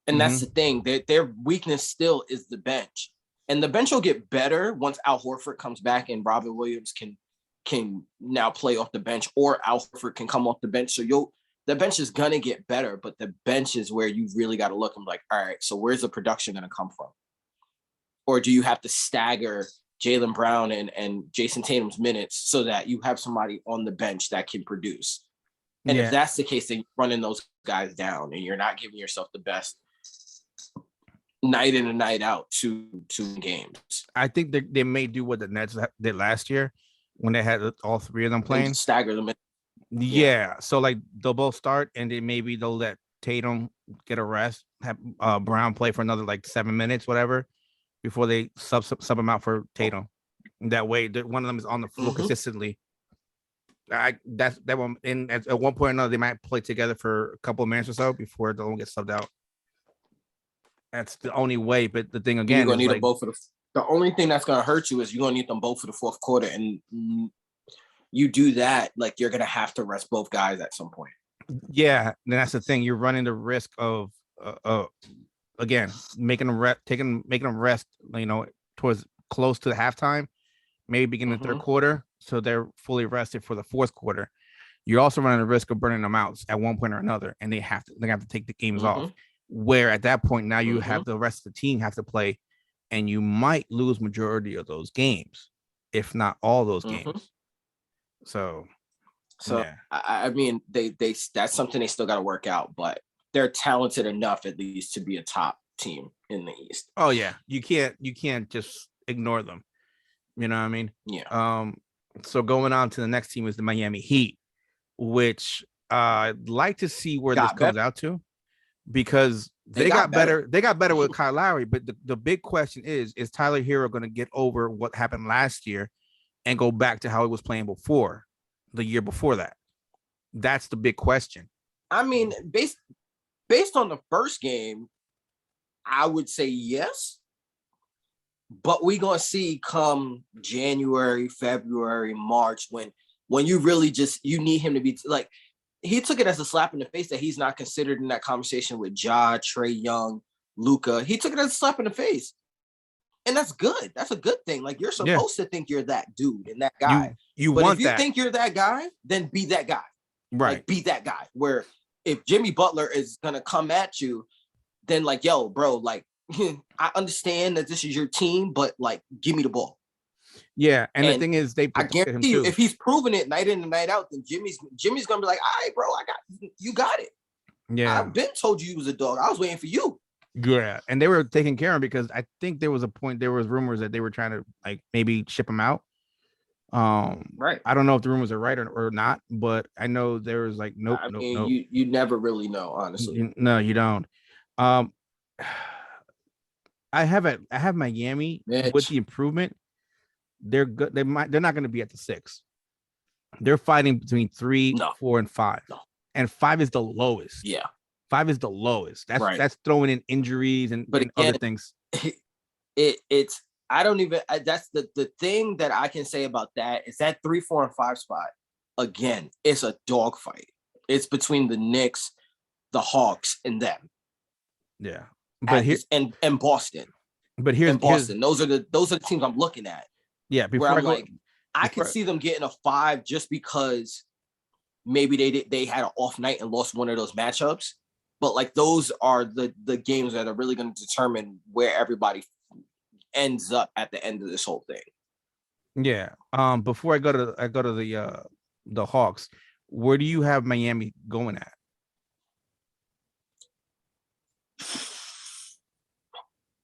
And that's the thing. Their weakness still is the bench. And the bench will get better once Al Horford comes back and Robin Williams can now play off the bench, or Al Horford can come off the bench. So the bench is gonna get better, but the bench is where you really got to look and be like, all right, so where's the production gonna come from? Or do you have to stagger Jaylen Brown and Jason Tatum's minutes so that you have somebody on the bench that can produce? And if that's the case, then you're running those guys down and you're not giving yourself the best night in and night out to games.
I think they may do what the Nets did last year when they had all 3 of them playing.
Stagger them.
Yeah. So like they'll both start and then maybe they'll let Tatum get a rest, have Brown play for another like 7 minutes, whatever, before they sub him out for Tatum. That way, one of them is on the floor
Mhm.
consistently. That's that one. And at one point or another, they might play together for a couple of minutes or so before the one gets subbed out. That's the only way. But the thing
You're
again
gonna
is
need them
like,
both for the only thing that's gonna hurt you is you're gonna need them both for the fourth quarter. And you do that, like you're gonna have to rest both guys at some point.
yeah, then that's the thing. You're running the risk of again making them making them rest, towards close to the halftime, maybe beginning the third
Mhm.
quarter, so they're fully rested for the fourth quarter. You're also running the risk of burning them out at one point or another, and they have to take the games off.
Mhm.
Where at that point now you have
Mhm.
the rest of the team have to play, and you might lose majority of those games, if not all those
Mhm.
games. So
So
yeah.
I mean, they that's something they still got to work out, but they're talented enough at least to be a top team in the East.
Oh yeah, you can't just ignore them. You know what I mean?
Yeah,
Um, so going on to the next team is the Miami Heat, which I'd like to see where this
got better.
comes out to, because
They
they
got
got
better.
better. They got better with Kyle Lowry, but the big question is Tyler Hero going to get over what happened last year and go back to how he was playing before, the year before that? That's the big question.
I mean, based on the first game, I would say yes. But we gonna see come January, February, March when you really just you need him to be like he took it as a slap in the face that he's not considered in that conversation with Ja, Trey Young, Luca. He took it as a slap in the face. And that's good. That's a good thing. Like you're
Yeah,
supposed to think you're that dude and that guy.
you
But if
want
you
that,
think you're that guy, then be that guy.
right?
Like be that guy. Where if Jimmy Butler is gonna come at you, then like, yo, bro, like I understand that this is your team, but like give me the ball.
Yeah, and the
And
thing is, they
I
protected him
guarantee you,
too.
if he's proven it night in and night out, then Jimmy's gonna be like, all right, bro, I got you got it.
Yeah,
I've been told you was a dog. I was waiting for you.
yeah, and they were taking care of him because I think there was a point. There was rumors that they were trying to like maybe ship him out.
Right.
I don't know if the rumors are right or not, but I know there was like nope,
I
nope,
mean,
nope.
you never really know, honestly.
No, you don't. Um, I have Miami with
Mitch.
the improvement. They're good. They're not going to be at the six. They're fighting between three,
No,
4, and 5,
no.
and 5 is the lowest.
Yeah.
5 is the lowest.
Right.
That's throwing in injuries and,
But
and other
again,
things.
it's I don't even that's the thing that I can say about that is that 3, 4, and 5 spot. Again, it's a dogfight. It's between the Knicks, the Hawks, and them.
Yeah, but
At
here,
this and Boston.
but
And
here's
Boston. Those are the teams I'm looking at
yeah.
where
Before I
I'm
go,
like, I could
before
see them getting a 5 just because maybe they had an off night and lost one of those matchups. But like those are the games that are really going to determine where everybody ends up at the end of this whole thing.
yeah. Before I go to the Hawks. Where do you have Miami going at?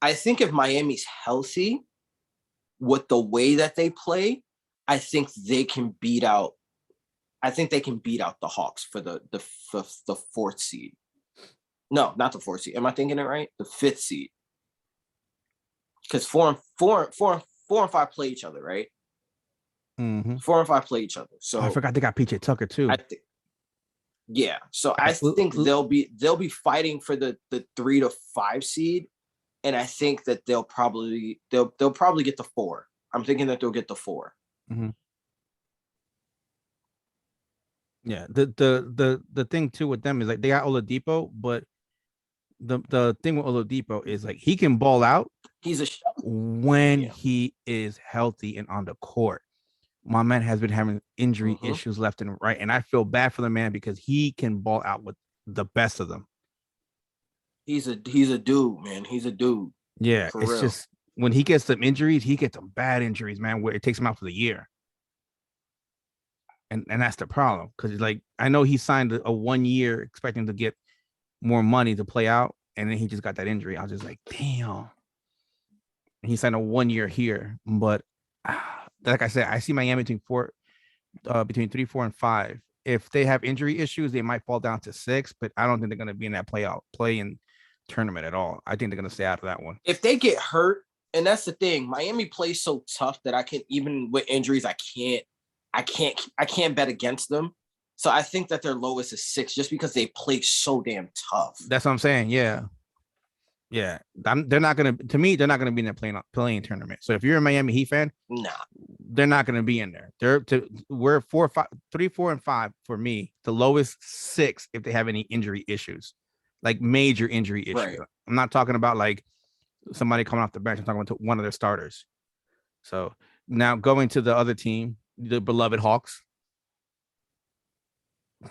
I think if Miami's healthy with the way that they play, I think they can beat out. I think they can beat out the Hawks for the fourth seed. No, not the fourth seed. Am I thinking it right? The fifth seed. Because 4 and 5 play each other, right?
Mm-hmm.
4 and 5 play each other.
Oh, I
So
forgot they got PJ Tucker
I
too.
think, yeah. So I
I,
think they'll be fighting for the 3 to 5 seed, and I think that they'll probably get the 4. I'm thinking that they'll get the 4.
mm-hmm. Yeah, the thing too with them is like they got Oladipo, but the thing with Oladipo is like he can ball out
He's a shell.
when
Yeah.
he is healthy and on the court. My man has been having injury issues left and right, and I feel bad for the man because he can ball out with the best of them.
He's a dude, man. He's a dude
Yeah,
for
it's
real.
just when he gets some injuries, he gets some bad injuries, man, where it takes him out for the year. And that's the problem because like I know he signed a 1 year expecting to get more money to play out, and then he just got that injury. I was just like, damn. And he signed a 1 year here, but like I said, I see Miami between 3, 4, and 5. If they have injury issues, they might fall down to 6, but I don't think they're going to be in that play in tournament at all. I think they're going to stay out of that one.
If they get hurt And that's the thing. Miami plays so tough that I can, even with injuries, I can't bet against them. So I think that their lowest is 6 just because they play so damn tough.
That's what I'm saying. Yeah. Yeah. They're not going to me, they're not going to be in the playing tournament. So if you're a Miami Heat fan,
nah,
they're not going to be in there. We're 3, 4, and 5 for me. The lowest 6 if they have any injury issues, like major injury issues.
Right.
I'm not talking about like somebody coming off the bench. I'm talking about one of their starters. So now going to the other team, the beloved Hawks.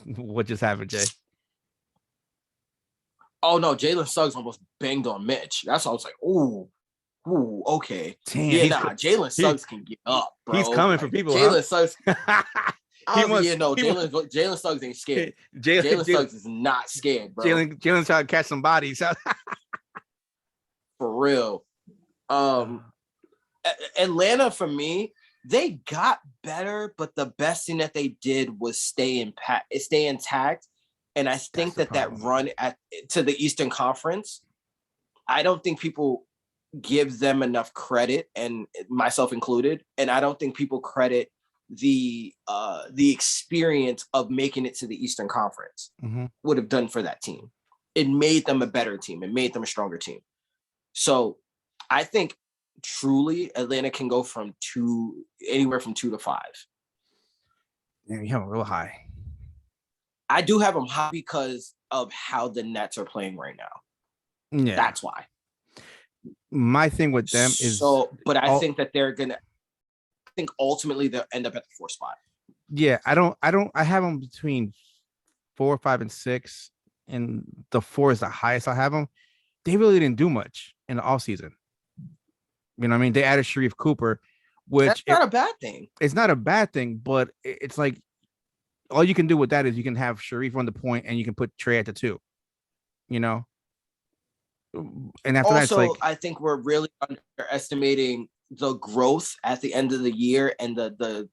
What just happened, Jay?
Oh no, Jalen Suggs almost banged on Mitch. That's why I was like, ooh, okay.
Damn,
yeah, Jalen Suggs can get up, bro.
He's coming for people.
Jalen Suggs.
Jalen
Suggs ain't scared. Jalen Suggs is not scared, bro.
Jalen's trying to catch some bodies.
For real. Atlanta, for me, they got better, but the best thing that they did was stay intact. And I think that run to the Eastern Conference, I don't think people give them enough credit, and myself included. And I don't think people credit the experience of making it to the Eastern Conference would have done for that team. It made them a better team. It made them a stronger team. So I think truly Atlanta can go from anywhere from 2 to 5.
Yeah, you have them real high.
I do have them high because of how the Nets are playing right now.
Yeah,
that's why.
My thing with them is
but I think that I think ultimately they'll end up at the 4th spot.
Yeah, I have them between 4, 5, and 6, and the 4 is the highest I have them. They really didn't do much in the offseason. You know what I mean? They added Sharif Cooper, which
that's not a bad thing.
It's not a bad thing, but it's like all you can do with that is you can have Sharif run the point and you can put Trey at the 2. You know? And after
also,
that,
I think we're really underestimating the growth at the end of the year and the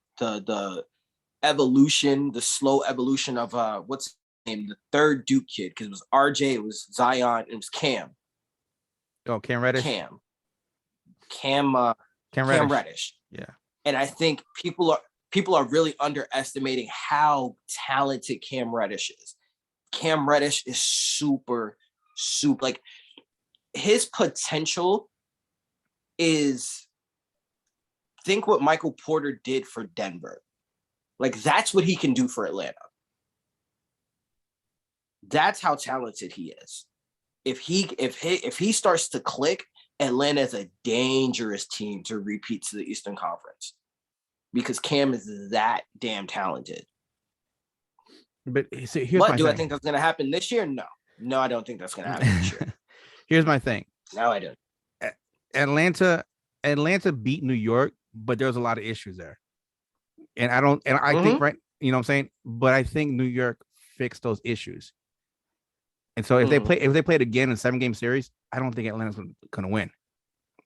evolution, the slow evolution of what's his name, the third Duke kid, because it was RJ, it was Zion, it was Cam.
Oh, Cam Reddish.
Cam Reddish.
Yeah.
And I think people are really underestimating how talented Cam Reddish is. Cam Reddish is super, like his potential is, think what Michael Porter did for Denver. Like that's what he can do for Atlanta. That's how talented he is. If he starts to click, Atlanta is a dangerous team to repeat to the Eastern Conference because Cam is that damn talented.
But see,
do I think that's going to happen this year? No, I don't think that's going to happen this year.
Here's my thing.
No, I don't.
Atlanta beat New York, but there's a lot of issues there. And I think, right, you know what I'm saying? But I think New York fixed those issues. And so if they play it again in a 7-game series, I don't think Atlanta's going to win.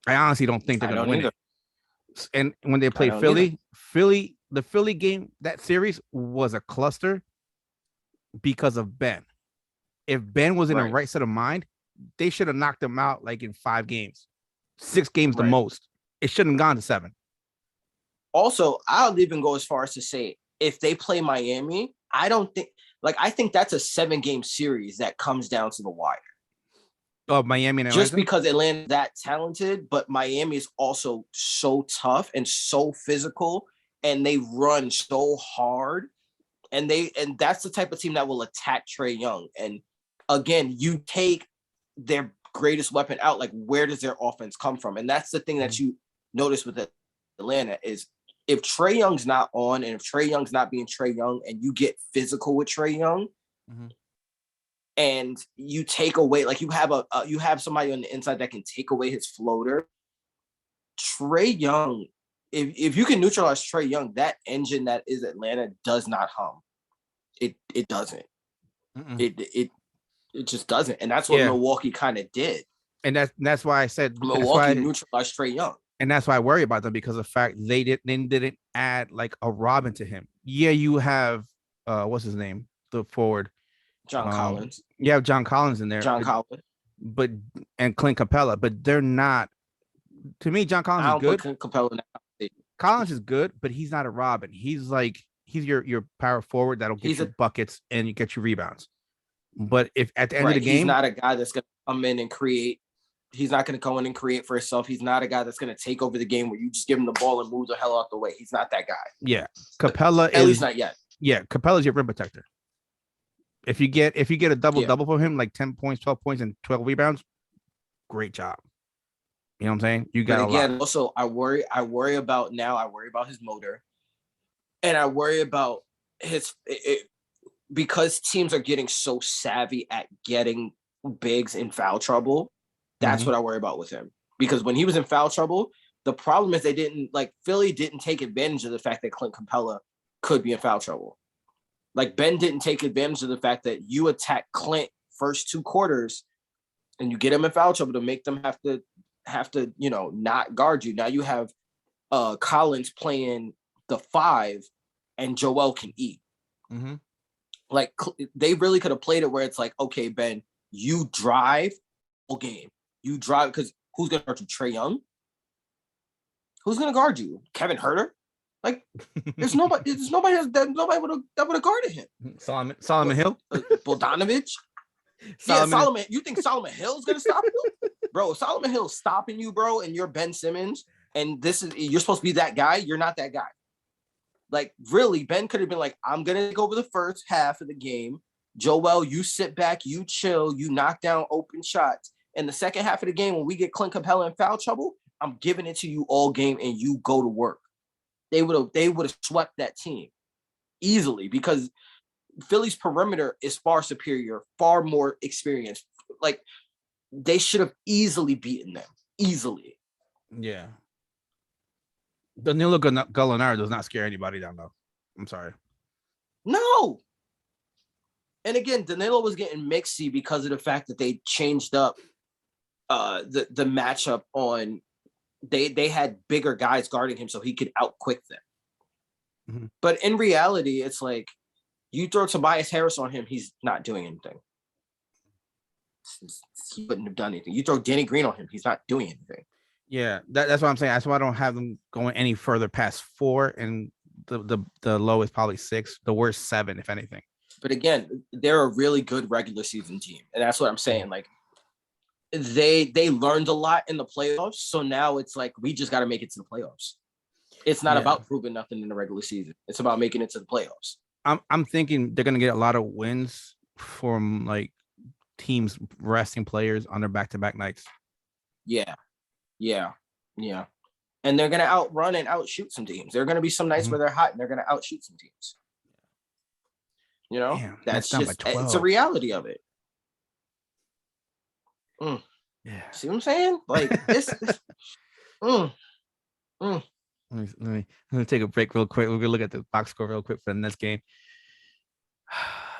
I honestly don't think they're going to win it. And when they played the Philly game, that series was a cluster because of Ben. If Ben was in the right set of mind, they should have knocked them out like in 5 games, 6 games the most. It shouldn't have gone to 7.
Also, I'll even go as far as to say, if they play Miami, I think that's a 7-game series that comes down to the wire.
Oh, Miami and Atlanta?
Just because Atlanta's that talented, but Miami is also so tough and so physical, and they run so hard, and that's the type of team that will attack Trae Young. And again, you take their greatest weapon out, like where does their offense come from? And that's the thing that you notice with Atlanta is if Trae Young's not on, and if Trae Young's not being Trae Young, and you get physical with Trae Young, and you take away, like you have somebody on the inside that can take away his floater. Trae Young, if you can neutralize Trae Young, that engine that is Atlanta does not hum. It doesn't. It just doesn't, and that's what Milwaukee kind of did.
And that's why I said
Milwaukee neutralized Trae Young.
And that's why I worry about them, because of the fact they didn't add like a Robin to him. Yeah, you have what's his name, the forward,
John Collins.
You have John Collins in there.
John Collins,
and Clint Capella, but they're not To me, John Collins
I
is
don't
good.
put Capella in that conversation.
Collins is good, but he's not a Robin. He's your power forward that'll get
He's
you buckets and you get you rebounds. But if at the end of the
right. He's
game,
not a guy that's gonna come in and create. He's not gonna go in and create for himself. He's not a guy that's gonna take over the game where you just give him the ball and move the hell out the way. He's not that guy.
yeah, Capella
At least not yet.
Yeah, Capella's your rim protector. If you get a double
Yeah.
double from him, like 10 points, 12 points, and 12 rebounds, great job. You know what I'm saying? You got
But again,
a lot.
also I worry about his motor, and I worry about because teams are getting so savvy at getting bigs in foul trouble. That's what I worry about with him. Because when he was in foul trouble, the problem is Philly didn't take advantage of the fact that Clint Capella could be in foul trouble. Like Ben didn't take advantage of the fact that you attack Clint first 2 quarters and you get him in foul trouble to make them have to not guard you. Now you have Collins playing the 5 and Joel can eat.
Mm-hmm.
Like they really could have played it where it's like, okay, Ben, you drive whole game. You drive because who's gonna guard you? Trae Young? Who's gonna guard you? Kevin Huerter? Like there's nobody would have guarded him.
Solomon Hill?
Bogdanovich? Solomon. You think Solomon Hill's gonna stop you? Bro, if Solomon Hill's stopping you, bro, and you're Ben Simmons, and you're supposed to be that guy, you're not that guy. Like, really, Ben could have been like, I'm gonna take over the first half of the game. Joel, you sit back, you chill, you knock down open shots. In the second half of the game, when we get Clint Capella in foul trouble, I'm giving it to you all game and you go to work. They would have swept that team easily because Philly's perimeter is far superior, far more experienced. Like they should have easily beaten them. Easily.
Yeah. Danilo Gallinari does not scare anybody down low. I'm sorry.
No. And again, Danilo was getting mixy because of the fact that they changed up the matchup on they had bigger guys guarding him so he could outquick them. Mm-hmm. But in reality, it's like you throw Tobias Harris on him, he's not doing anything. He wouldn't have done anything. You throw Danny Green on him, he's not doing anything.
Yeah, that's what I'm saying. That's why I don't have them going any further past 4, and the low is probably 6. The worst 7, if anything.
But again, they're a really good regular season team, and that's what I'm saying. Like they learned a lot in the playoffs, so now it's like we just got to make it to the playoffs. It's not about proving nothing in the regular season. It's about making it to the playoffs.
I'm thinking they're gonna get a lot of wins from like teams resting players on their back-to-back nights.
Yeah. And they're gonna outrun and outshoot some teams. There are gonna be some nights where they're hot and they're gonna outshoot some teams. You know,
damn,
that's just it's a reality of it.
Yeah.
See what I'm saying? Like this.
Let me take a break real quick. We're gonna look at the box score real quick for the next game.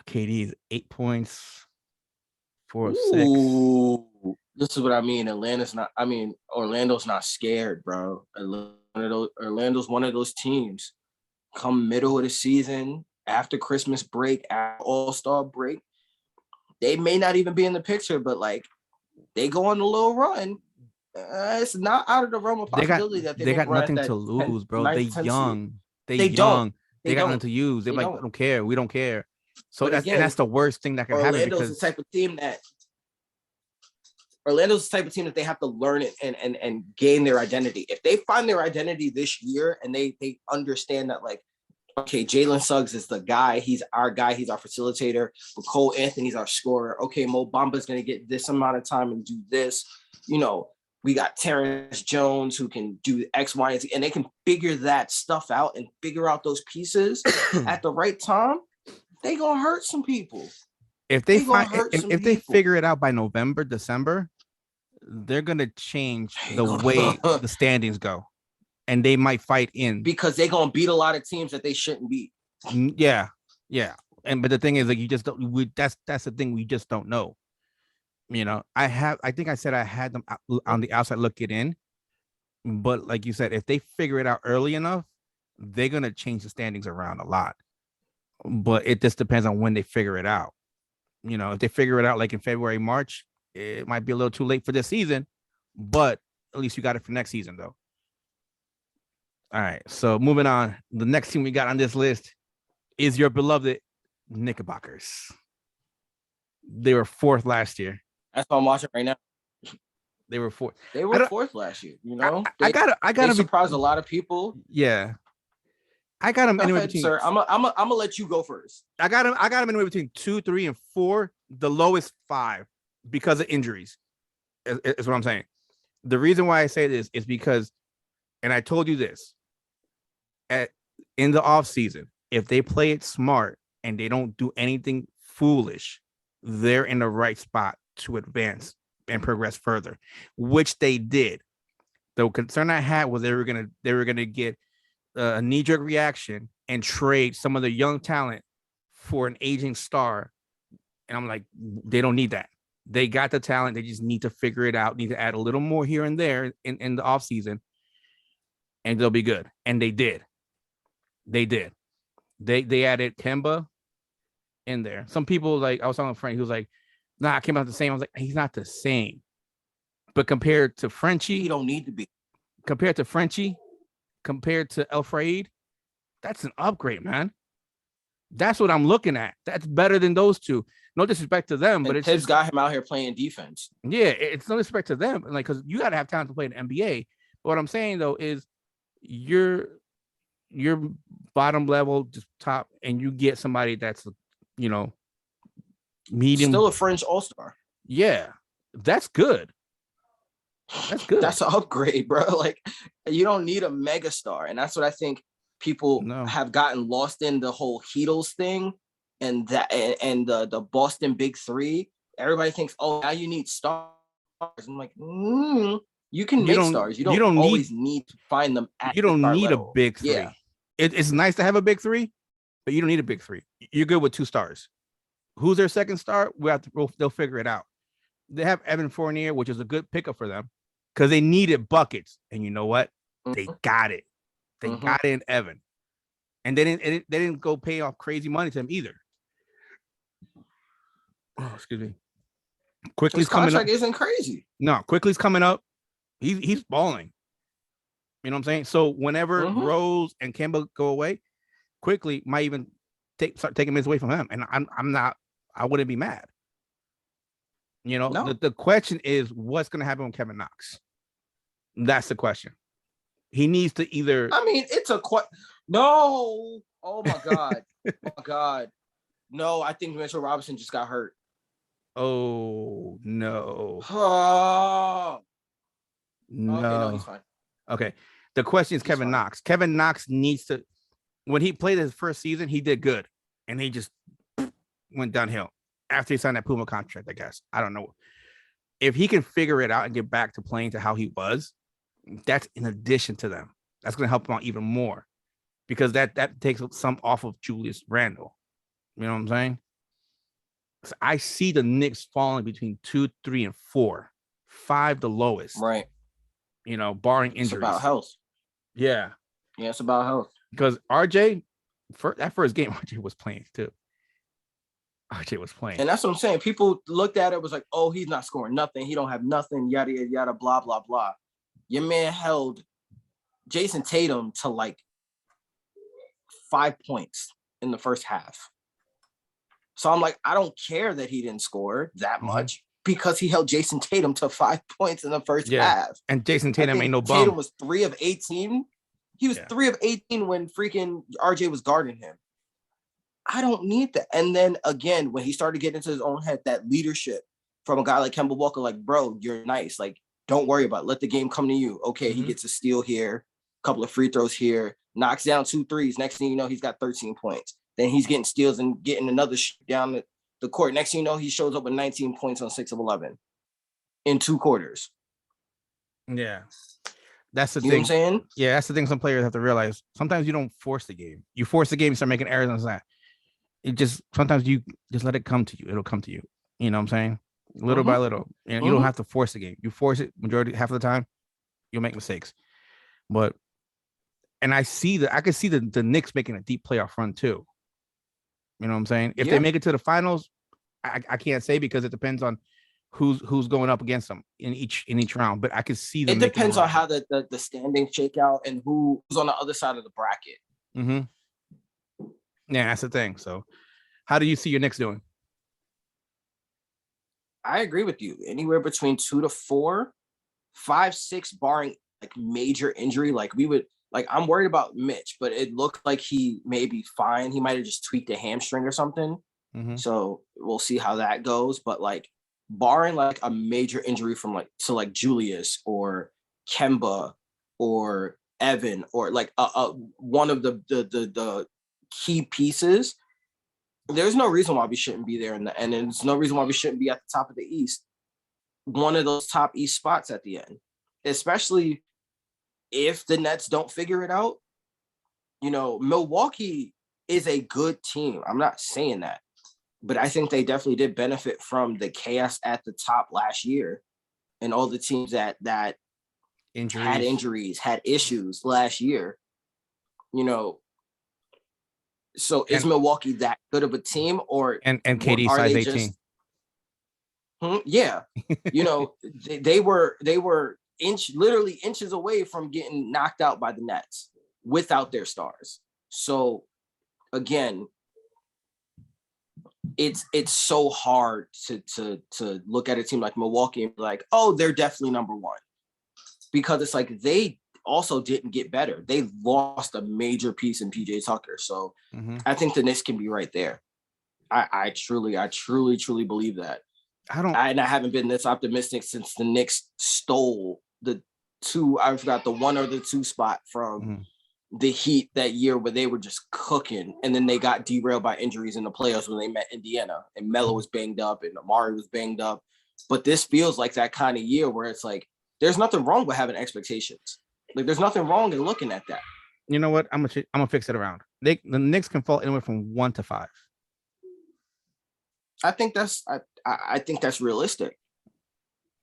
KD's 8 points, 4 of 6.
This is what I mean. Orlando's not scared, bro. Orlando's one of those teams. Come middle of the season, after Christmas break, after All-Star break, they may not even be in the picture, but like they go on a little run. It's not out of the realm of possibility that
they got nothing to lose, bro. They young. They got nothing to use. They're like, I don't care. We don't care. So that's the worst thing that can happen.
Orlando's the type of team that they have to learn it and gain their identity. If they find their identity this year and they understand that, like, okay, Jalen Suggs is the guy. He's our guy. He's our facilitator. Cole Anthony's our scorer. Okay, Mo Bamba's going to get this amount of time and do this. You know, we got Terrence Jones who can do X, Y, and Z, and they can figure that stuff out and figure out those pieces at the right time. They gonna hurt some people.
If they figure it out by November, December, they're gonna change the way the standings go, and they might fight in
because they're gonna beat a lot of teams that they shouldn't beat.
Yeah. But the thing is, like, you just don't. That's the thing. We just don't know. You know, I think I said I had them on the outside looking in, but like you said, if they figure it out early enough, they're gonna change the standings around a lot. But it just depends on when they figure it out. You know, if they figure it out like in February, March, it might be a little too late for this season. But At least you got it for next season, though. All right. So moving on. The next team we got on this list is your beloved Knickerbockers. They were fourth last year.
That's what I'm watching right now.
They were fourth.
They were fourth last year. You know,
I gotta
they surprised a lot of people.
Yeah, I got them anywhere between.
Sir, I'm gonna let you go first.
I got them anywhere between 2, 3, and 4. The lowest 5 because of injuries. Is what I'm saying. The reason why I say this is because, and I told you this, in the offseason, if they play it smart and they don't do anything foolish, they're in the right spot to advance and progress further, which they did. The concern I had was they were gonna get a knee-jerk reaction and trade some of the young talent for an aging star. And I'm like, they don't need that. They got the talent. They just need to figure it out, need to add a little more here and there in the offseason, and they'll be good. And they did. They did. They added Kemba in there. Some people, like, I was talking to a friend, he was like, nah, I came out the same. I was like, he's not the same. But compared to Frenchie,
he don't need to be.
Compared to Frenchie, compared to Elfraid, that's an upgrade, man. That's what I'm looking at. That's better than those two. No disrespect to them, but it's
Tibbs got him out here playing defense.
Yeah, it's no disrespect to them, like, because you got to have talent to play in the NBA. But what I'm saying though is, you're bottom level, just top, and you get somebody that's, you know, medium,
still a French all-star.
Yeah, that's good. That's good.
That's an upgrade, bro. Like, you don't need a mega star, and that's what I think people have gotten lost in, the whole Heatles thing and that and the Boston Big Three. Everybody thinks, oh, now you need stars. I'm like, you can make stars. You don't always need to find them at
you don't need
level.
A big three.
Yeah.
It's nice to have a big three, but you don't need a big three. You're good with 2 stars. Who's their second star? They'll figure it out. They have Evan Fournier, which is a good pickup for them because they needed buckets. And you know what? They got it. They got it in Evan. And they didn't go pay off crazy money to him either. Oh, excuse me. Quickly's coming up.
Isn't crazy.
No, Quickly's coming up. He's balling. You know what I'm saying? So whenever Rose and Kemba go away, Quickly might even start taking minutes away from him. And I wouldn't be mad. You know, the question is, what's going to happen with Kevin Knox? That's the question. He needs to either.
I mean, it's a no. Oh my God. Oh my God. No, I think Mitchell Robinson just got hurt.
Oh no.
Oh.
No.
Okay, no, he's fine.
Okay. The question is Kevin Knox. Kevin Knox needs to. When he played his first season, he did good, and he just went downhill after he signed that Puma contract. I guess I don't know if he can figure it out and get back to playing to how he was. That's in addition to them. That's going to help him out even more because that takes some off of Julius Randle. You know what I'm saying? So I see the Knicks falling between 2, 3, and 4, 5 the lowest.
Right.
You know, barring injuries.
It's about health.
Yeah.
Yeah, it's about health.
Because RJ, that first game, RJ was playing too. RJ was playing.
And that's what I'm saying. People looked at it, was like, oh, he's not scoring nothing. He don't have nothing, yada, yada, yada, blah, blah, blah. Your man held Jason Tatum to like 5 points in the first half. So I'm like, I don't care that he didn't score that much because he held Jason Tatum to 5 points in the first half.
And Jason Tatum ain't no bum.
Tatum was 3 of 18. He was 3 of 18 when freaking RJ was guarding him. I don't need that. And then again, when he started getting into his own head, that leadership from a guy like Kemba Walker, like, bro, you're nice. Like, don't worry about it. Let the game come to you. Okay, he gets a steal here, a couple of free throws here, knocks down 2 threes. Next thing you know, he's got 13 points. Then he's getting steals and getting another down the court. Next thing you know, he shows up with 19 points on 6 of 11 in 2 quarters.
Yeah. That's the
thing.
You know
what I'm saying?
Yeah, that's the thing some players have to realize. Sometimes you don't force the game. You force the game, you start making errors on that. Sometimes you just let it come to you. It'll come to you. You know what I'm saying? Little by little. And you don't have to force the game. You force it half of the time, you'll make mistakes. But and I can see the Knicks making a deep playoff run too. You know what I'm saying? If they make it to the finals, I can't say because it depends on who's going up against them in each round. But I could see them.
It depends on how the standings shake out and who's on the other side of the bracket.
Yeah, that's the thing. So, how do you see your Knicks doing?
I agree with you. Anywhere between 2 to 4, 5, 6, barring like major injury. Like I'm worried about Mitch, but it looked like he may be fine. He might have just tweaked a hamstring or something. So we'll see how that goes. But like barring like a major injury from like Julius or Kemba or Evan or like one of the key pieces, there's no reason why we shouldn't be there and there's no reason why we shouldn't be at the top of the East. One of those top East spots at the end, especially if the Nets don't figure it out. Milwaukee is a good team. I'm not saying that, but I think they definitely did benefit from the chaos at the top last year and all the teams that had injuries, had issues last year. So is Milwaukee that good of a team, or
and KD size 18?
Yeah, they were literally inches away from getting knocked out by the Nets without their stars. So again, it's so hard to look at a team like Milwaukee and be like, oh, they're definitely number one, because it's like they also didn't get better. They lost a major piece in PJ Tucker. So I think the Knicks can be right there. I truly believe that. I haven't been this optimistic since the Knicks stole the 1 or the 2 spot from the Heat that year, where they were just cooking, and then they got derailed by injuries in the playoffs when they met Indiana, and Melo was banged up and Amari was banged up. But this feels like that kind of year where it's like there's nothing wrong with having expectations. Like there's nothing wrong in looking at that.
You know what? I'm gonna fix it around. The Knicks can fall anywhere from 1 to 5.
I think that's realistic.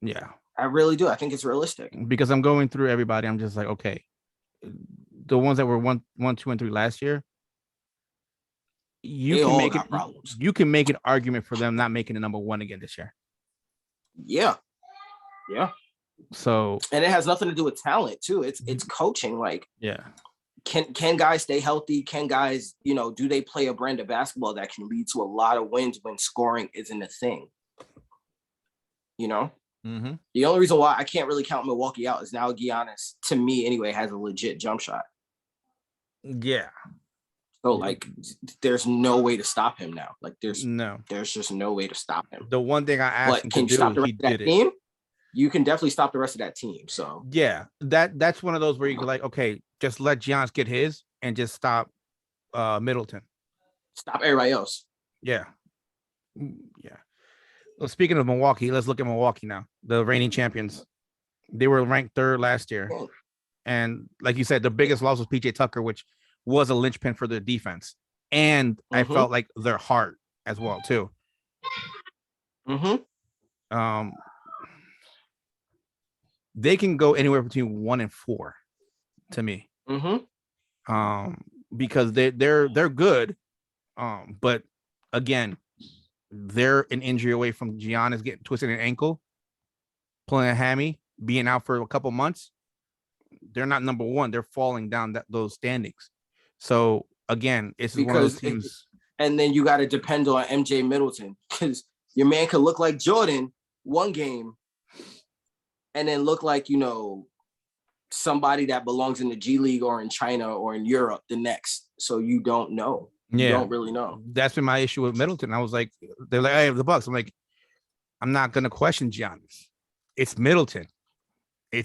Yeah,
I really do. I think it's realistic,
because I'm going through everybody. I'm just like, okay, the ones that were 1, 2, and 3 last year, you can make an argument for them not making the number 1 again this year.
Yeah.
So,
and it has nothing to do with talent too. It's coaching. Like,
yeah,
can guys stay healthy? Can guys, do they play a brand of basketball that can lead to a lot of wins when scoring isn't a thing? The only reason why I can't really count Milwaukee out is now Giannis, to me anyway, has a legit jump shot.
Yeah.
So like, there's no way to stop him now. Like there's just no way to stop him.
The one thing I asked him to do,
stop the rest of that team? You can definitely stop the rest of that team. So
yeah, that's one of those where you go like, okay, just let Giannis get his and just stop Middleton.
Stop everybody else.
Yeah. Well, speaking of Milwaukee, let's look at Milwaukee now. The reigning champions. They were ranked 3rd last year. And like you said, the biggest loss was PJ Tucker, which was a linchpin for their defense. And I felt like their heart as well, too. They can go anywhere between 1 and 4 to me. Because they're good. But again, they're an injury away from Giannis getting twisted an ankle, pulling a hammy, being out for a couple months. They're not number 1. They're falling down those standings. So again, it's one of those teams.
And then you got to depend on MJ Middleton, because your man could look like Jordan one game and then look like, somebody that belongs in the G League or in China or in Europe the next. So you don't know. You don't really know.
That's been my issue with Middleton. I was like, they're like, I have the Bucks. I'm like, I'm not going to question Giannis. It's Middleton.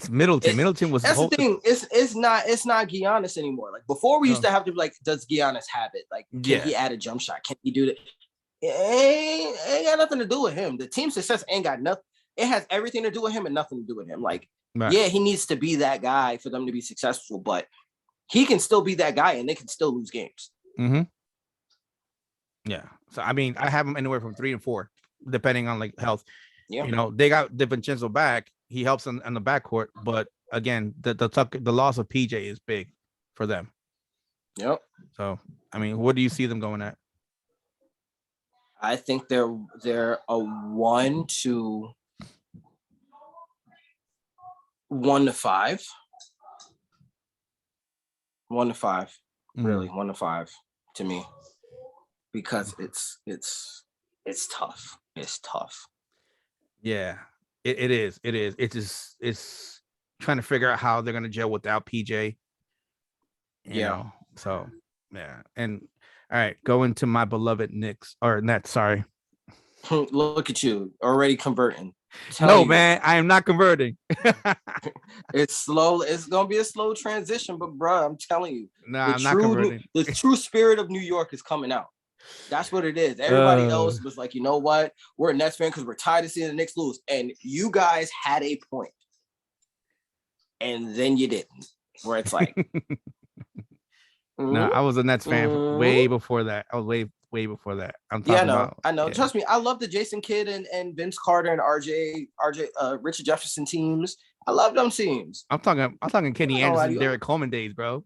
Middleton was.
That's the thing. It's not Giannis anymore. Like before, we used to have to be like, does Giannis have it? Like, can he add a jump shot? Can he do that? It ain't got nothing to do with him. The team success ain't got nothing. It has everything to do with him and nothing to do with him. Like, yeah, he needs to be that guy for them to be successful, but he can still be that guy and they can still lose games.
Yeah. So I mean, I have him anywhere from 3 and 4, depending on like health.
Yeah.
They got DiVincenzo back. He helps on the backcourt, but again, the loss of PJ is big for them.
Yep.
So I mean, what do you see them going at?
I think they're a 1 to 1-5. 1-5. Really,
Mm.
1-5 to me. Because it's tough. It's tough.
Yeah, it is. It is. It's trying to figure out how they're gonna gel without PJ.
Yeah.
So yeah. And all right, going to my beloved Knicks or Nets. Sorry.
Look at you already converting.
No, man, I am not converting.
It's slow. It's gonna be a slow transition, but bro, I'm telling you,
Nah, I'm not converting.
the true spirit of New York is coming out. That's what it is. Everybody else was like, you know what? We're a Nets fan because we're tired of seeing the Knicks lose. And you guys had a point. And then you didn't. Where it's like,
No, I was a Nets fan way before that. I was way before that. I'm talking about.
I know.
Yeah.
Trust me, I love the Jason Kidd and Vince Carter and RJ, Richard Jefferson teams. I love them teams.
I'm talking Kenny Anderson, Derek Coleman days, bro.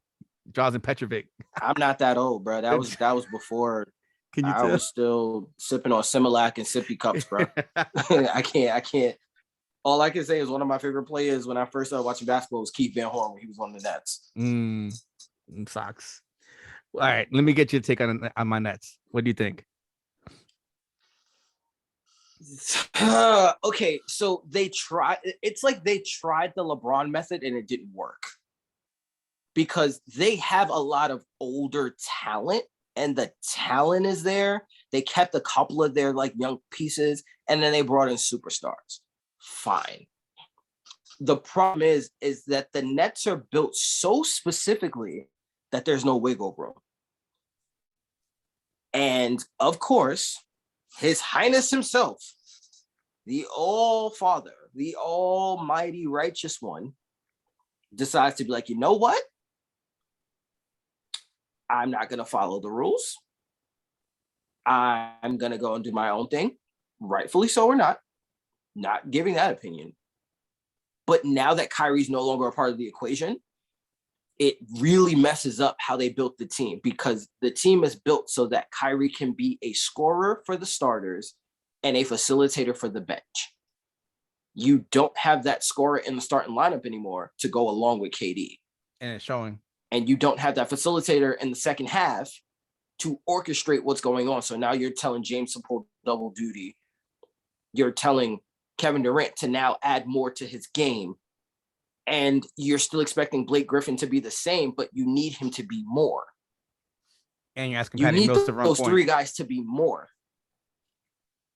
Drazen Petrovic.
I'm not that old, bro. That was before.
Can you
I
tell?
was still sipping on Similac and sippy cups, bro. I can't. All I can say is one of my favorite players when I first started watching basketball was Keith Van Horn when he was on the Nets.
Socks. All right, let me get your take on my Nets. What do you think?
Okay, so they tried. It's like they tried the LeBron method and it didn't work because they have a lot of older talent and the talent is there. They kept a couple of their like young pieces and then they brought in superstars. Fine. The problem is that the Nets are built so specifically that there's no wiggle room. And of course, His Highness himself, the All-Father, the Almighty Righteous One, decides to be like, you know what? I'm not going to follow the rules. I'm going to go and do my own thing, rightfully so or not giving that opinion. But now that Kyrie's no longer a part of the equation, it really messes up how they built the team because the team is built so that Kyrie can be a scorer for the starters and a facilitator for the bench. You don't have that scorer in the starting lineup anymore to go along with KD.
And it's showing.
And you don't have that facilitator in the second half to orchestrate what's going on. So now you're telling James to pull double duty. You're telling Kevin Durant to now add more to his game. And you're still expecting Blake Griffin to be the same, but you need him to be more.
And you're asking Patty Mills to run
those
point.
Three guys to be more.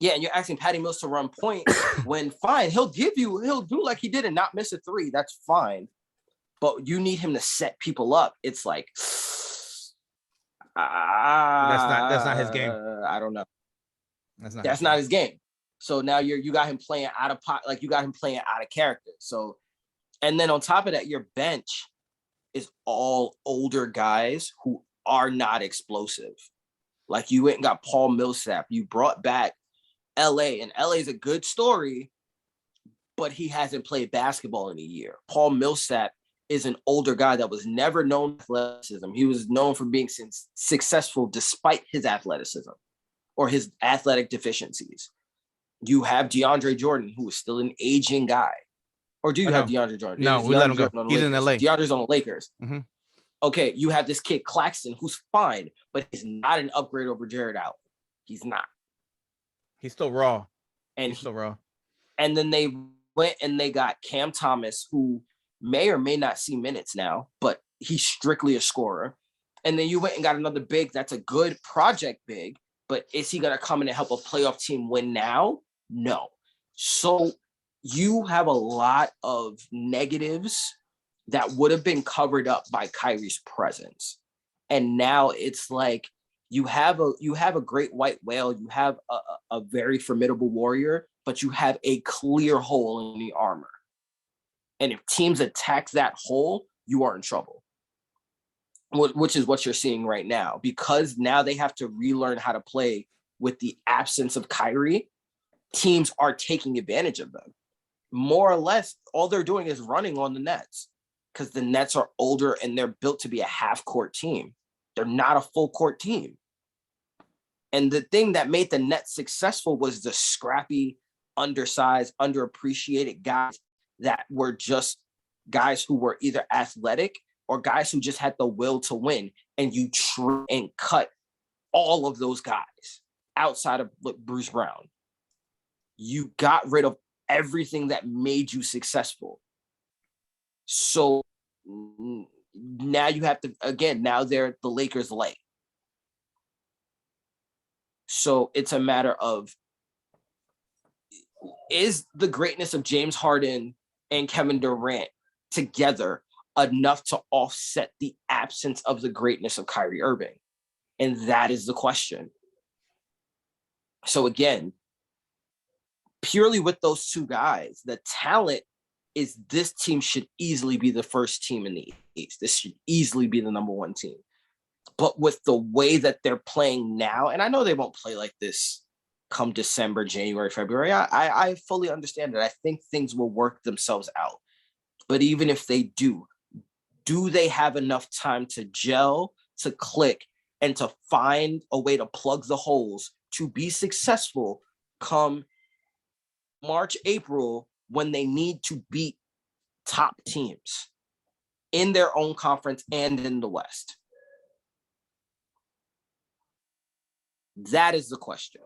Yeah, and you're asking Patty Mills to run point when fine, he'll do like he did and not miss a three. That's fine. But you need him to set people up. It's like
that's not his game.
I don't know.
That's
not his game. So now you got him playing out of pot, like you got him playing out of character. So, and then on top of that, your bench is all older guys who are not explosive. Like you went and got Paul Millsap. You brought back LA, and LA is a good story, but he hasn't played basketball in a year. Paul Millsap is an older guy that was never known for athleticism. He was known for being successful despite his athleticism or his athletic deficiencies. You have DeAndre Jordan, who is still an aging guy. Or do you have DeAndre Jordan?
No, we let him go. He's in LA.
DeAndre's on the Lakers.
Mm-hmm.
Okay, you have this kid Claxton, who's fine, but he's not an upgrade over Jared Allen. He's not.
He's still raw.
And then they went and they got Cam Thomas, who may or may not see minutes now, but he's strictly a scorer. And then you went and got another big that's a good project big, but is he going to come in and help a playoff team win now? No. So you have a lot of negatives that would have been covered up by Kyrie's presence. And now it's like you have a great white whale, you have a very formidable warrior, but you have a clear hole in the armor. And if teams attack that hole, you are in trouble, which is what you're seeing right now. Because now they have to relearn how to play with the absence of Kyrie, teams are taking advantage of them. More or less, all they're doing is running on the Nets because the Nets are older and they're built to be a half-court team. They're not a full-court team. And the thing that made the Nets successful was the scrappy, undersized, underappreciated guys that were just guys who were either athletic or guys who just had the will to win, and you and cut all of those guys outside of Bruce Brown. You got rid of everything that made you successful. So now you have to, again, now they're the Lakers light. So it's a matter of, is the greatness of James Harden and Kevin Durant together enough to offset the absence of the greatness of Kyrie Irving? And that is the question. So again, purely with those two guys, the talent is, this team should easily be the first team in the East. This should easily be the number one team. But with the way that they're playing now, and I know they won't play like this come December, January, February, I fully understand it. I think things will work themselves out. But even if they do they have enough time to gel, to click, and to find a way to plug the holes to be successful come March, April, when they need to beat top teams in their own conference and in the West? That is the question.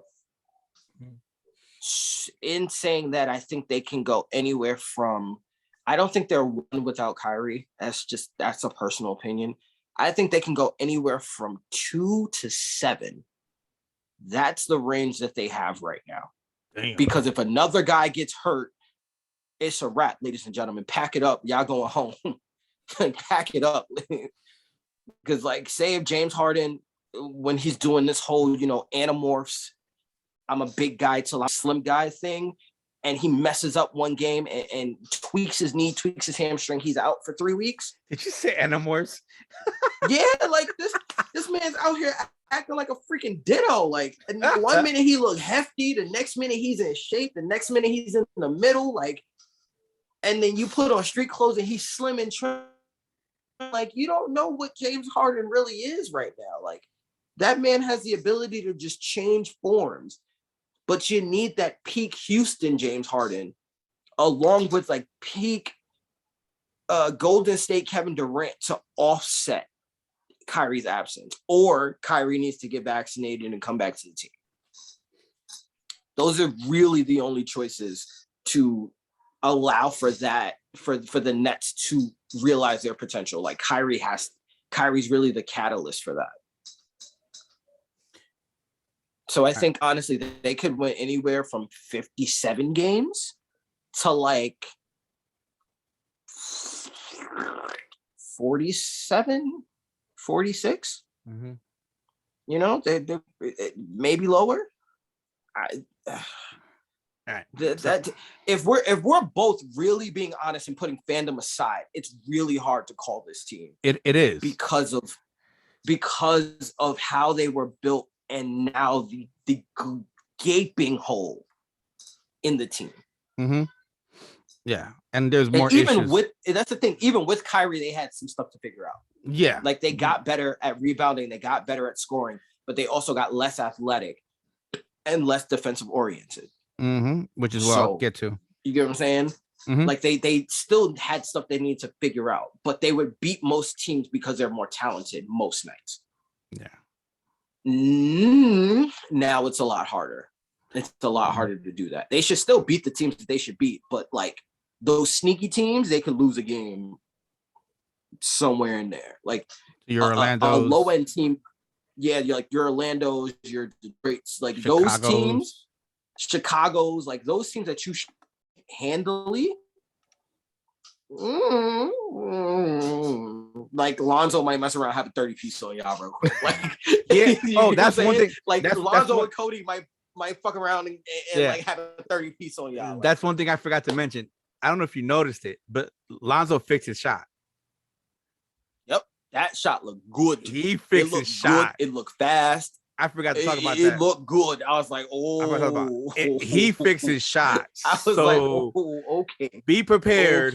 In saying that, I think they can go anywhere from, I don't think they're one without Kyrie. That's a personal opinion. I think they can go anywhere from 2 to 7. That's the range that they have right now. Damn. Because if another guy gets hurt, it's a wrap, ladies and gentlemen. Pack it up. Y'all going home. Pack it up. Because, like, say if James Harden, when he's doing this whole, anamorphs, I'm a big guy to a slim guy thing, and he messes up one game and tweaks his knee, tweaks his hamstring, he's out for 3 weeks.
Did you say anamorphs?
Yeah, like this man's out here acting like a freaking ditto. Like, 1 minute he look hefty, the next minute he's in shape, the next minute he's in the middle, like, and then you put on street clothes and he's slim and trim. Like, you don't know what James Harden really is right now. Like, that man has the ability to just change forms, but you need that peak Houston James Harden along with like peak Golden State Kevin Durant to offset Kyrie's absence, or Kyrie needs to get vaccinated and come back to the team. Those are really the only choices to allow for that, for the Nets to realize their potential. Like, Kyrie's really the catalyst for that. So I think, honestly, they could win anywhere from 57 games to like 47, 46. Mm-hmm. They maybe lower. If we're both really being honest and putting fandom aside, it's really hard to call this team.
It is
because of how they were built, and now the gaping hole in the team.
Mm-hmm. Yeah, and there's more issues.
That's the thing. Even with Kyrie, they had some stuff to figure out.
Yeah,
like they got better at rebounding, they got better at scoring, but they also got less athletic and less defensive oriented.
Mm-hmm. Which is what I'll get to.
You get what I'm saying? Mm-hmm. Like they still had stuff they need to figure out, but they would beat most teams because they're more talented most nights.
Yeah.
Now it's a lot harder. It's a lot harder to do that. They should still beat the teams that they should beat, but like those sneaky teams, they could lose a game somewhere in there. Like
your Orlando,
a low end team. Yeah, you're like your Orlando's, your Detroit's, like Chicago's. Those teams, Chicago's, like those teams that you handily. Like Lonzo might mess around and have a 30-piece on y'all real quick. Like,
yeah. Oh, that's one thing.
Like Lonzo and Cody might fuck around and like have a 30-piece on y'all.
That's one thing I forgot to mention. I don't know if you noticed it, but Lonzo fixed his shot.
Yep, that shot looked good.
He fixed his shot.
It looked fast.
I forgot to talk about
that.
It
looked good. I was like, oh.
He fixed his shot.
I was like, oh, okay.
Be prepared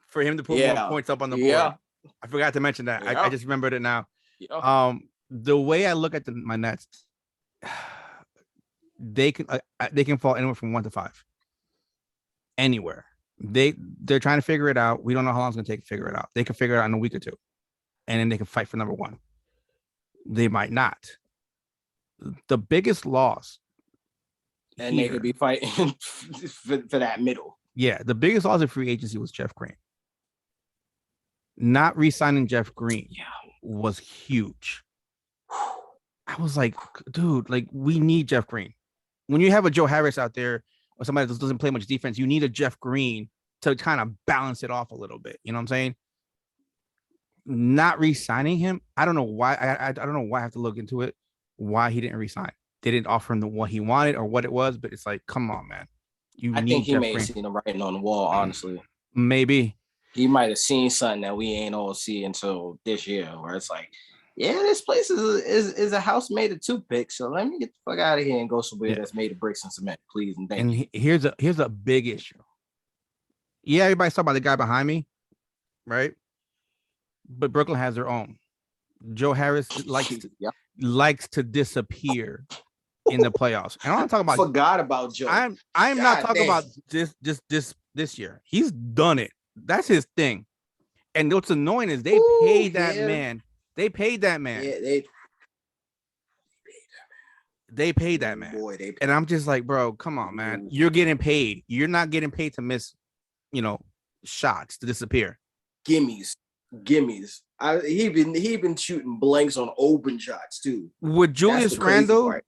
for him to put more points up on the board.
Yeah.
I forgot to mention that. I just remembered it now.
Yeah.
The way I look at my Nets, they can fall anywhere from 1 to 5. Anywhere. They're trying to figure it out. We don't know how long it's gonna take to figure it out. They can figure it out in a week or two, and then they can fight for number one. They might not. The biggest loss,
and they could be fighting for that middle.
Yeah, the biggest loss of free agency was Jeff Green. Not re-signing Jeff Green was huge. I was like, dude, like we need Jeff Green. When you have a Joe Harris out there or somebody that doesn't play much defense, you need a Jeff Green to kind of balance it off a little bit. You know what I'm saying? Not re-signing him, I don't know why. I don't know why I have to look into it. Why he didn't re-sign? They didn't offer him what he wanted or what it was, but it's like, come on, man.
I think he may have seen him writing on the wall, honestly.
Maybe.
He might have seen something that we ain't all see until this year, where it's like, yeah, this place is a house made of toothpicks, so let me get the fuck out of here and go somewhere that's made of bricks and cement, please and thank you.
Here's a big issue. Yeah, everybody's talking about the guy behind me, right? But Brooklyn has their own. Joe Harris likes to disappear in the playoffs. And I'm talking about
forgot about Joe.
I'm not talking about this year. He's done it. That's his thing. And what's annoying is they paid that man. They paid that man. Yeah, they paid that man. Boy, and I'm just like, bro, come on, man. You're getting paid. You're not getting paid to miss, shots to disappear.
Gimmies. He been shooting blanks on open shots too.
With Julius Randle,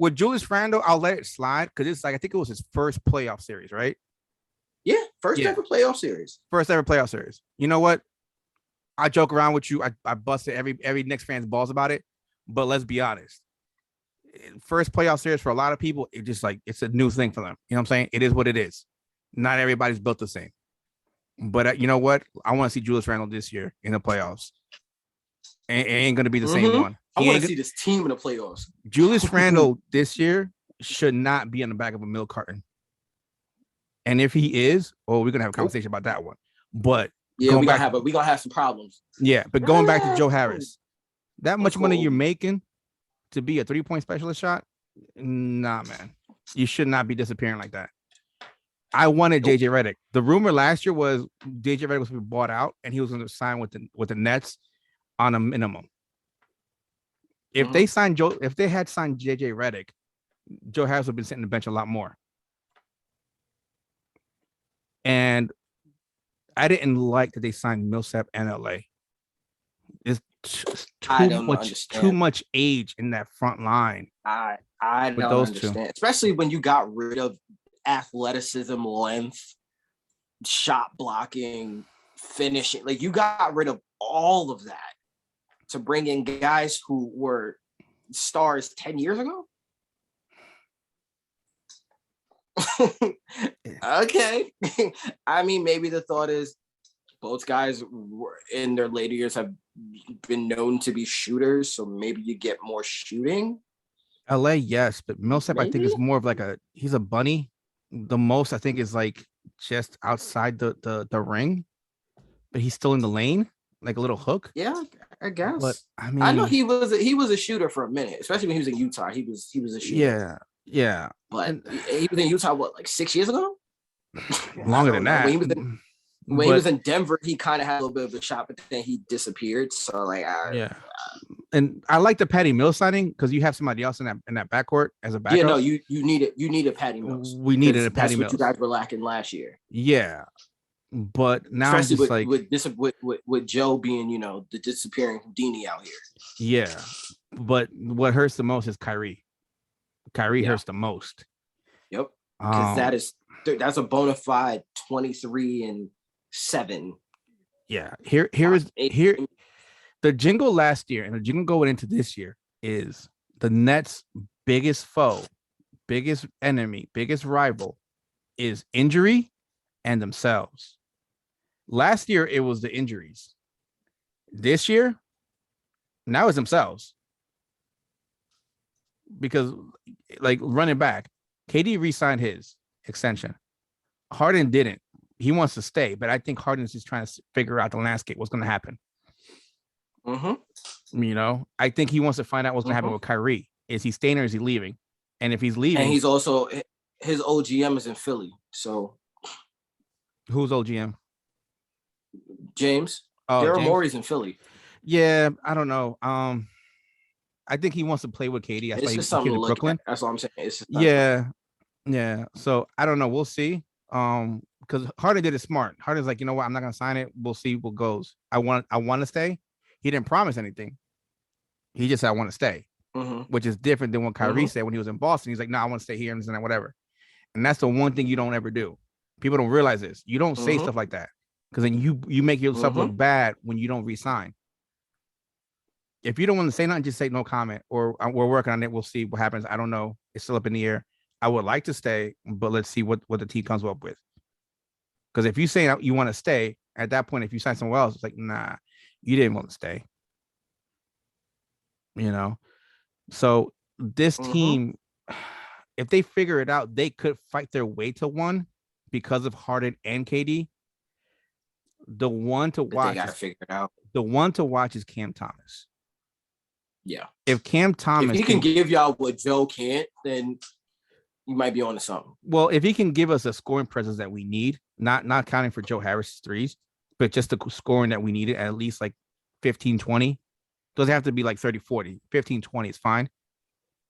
I'll let it slide because it's like I think it was his first playoff series, right?
Yeah, first ever playoff series.
First ever playoff series. You know what? I joke around with you. I busted every Knicks fan's balls about it, but let's be honest. First playoff series for a lot of people, it's a new thing for them. You know what I'm saying? It is what it is. Not everybody's built the same. But you know what? I want to see Julius Randle this year in the playoffs. It ain't going to be the same one.
I want to see this team in the playoffs.
Julius Randle this year should not be on the back of a milk carton. And if he is, we're going to have a conversation about that one. But
yeah, we're gonna have some problems.
Yeah, but going back to Joe Harris, that much money you're making to be a 3-point specialist shot, nah, man. You should not be disappearing like that. I wanted JJ Redick. The rumor last year was JJ Redick was going to be bought out and he was going to sign with the Nets on a minimum. If they had signed JJ Redick, Joe Harris would have been sitting on the bench a lot more. And I didn't like that they signed Millsap and LA. It's too much age in that front line.
I don't understand, especially when you got rid of athleticism, length, shot blocking, finishing. Like you got rid of all of that to bring in guys who were stars 10 years ago. Okay. I mean, maybe the thought is both guys in their later years have been known to be shooters, so maybe you get more shooting.
LA, yes, but Millsap, I think, is more of he's a bunny. The most I think is just outside the ring, but he's still in the lane, like a little hook.
Yeah, I guess.
But I mean,
I know he was a shooter for a minute, especially when he was in Utah. He was a shooter.
Yeah.
But he was in Utah, like 6 years ago?
Longer than that.
When he was in Denver, he kind of had a little bit of a shot, but then he disappeared. So
and I like the Patty Mills signing because you have somebody else in that backcourt as a backup.
Yeah, no, you need a Patty Mills.
We needed a Patty Mills.
That's what you guys were lacking last year.
Yeah, but now
especially with Joe being the disappearing Houdini out here.
Yeah, but what hurts the most is Kyrie. Kyrie hurts the most.
Yep, because that's a bona fide 23-7.
Yeah, here the jingle last year and the jingle going into this year is the Nets' biggest foe, biggest enemy, biggest rival is injury and themselves. Last year it was the injuries. This year, now it's themselves. Because running back, KD re-signed his extension. Harden didn't. He wants to stay, but I think Harden's just trying to figure out the landscape, what's going to happen. I think he wants to find out what's going to happen with Kyrie. Is he staying or is he leaving? And if he's leaving,
and he's also his OGM is in Philly, so
Who's OGM?
James.
Oh,
Daryl
James.
Morey's in Philly.
Yeah, I don't know. I think he wants to play with KD. That's why
It's just
he
something
came
to
to
look at.
Brooklyn.
That's all I'm saying. It's just that's what.
Yeah, yeah. So I don't know. We'll see. Because Harden did it smart. Harden's like, you know what? I'm not gonna sign it. We'll see what goes. I want to stay. He didn't promise anything. He just said I want to stay, which is different than what Kyrie said when he was in Boston. He's like, no, I want to stay here and whatever. And that's the one thing you don't ever do. People don't realize this. You don't say stuff like that because then you make yourself look bad when you don't resign. If you don't want to say nothing, just say no comment or we're working on it. We'll see what happens. I don't know. It's still up in the air. I would like to stay, but let's see what the team comes up with. Because if you say you want to stay, at that point, if you sign somewhere else, it's like, nah, you didn't want to stay. You know? So this team, if they figure it out, they could fight their way to one because of Harden and KD. The one to watch,
they gotta figure it out.
The one to watch is Cam Thomas.
Yeah.
If Cam Thomas,
if he can give y'all what Joe can't, then you might be on to something.
Well, if he can give us a scoring presence that we need, not counting for Joe Harris's threes, but just the scoring that we needed at least like 15, 20. Doesn't have to be like 30, 40. 15, 20 is fine.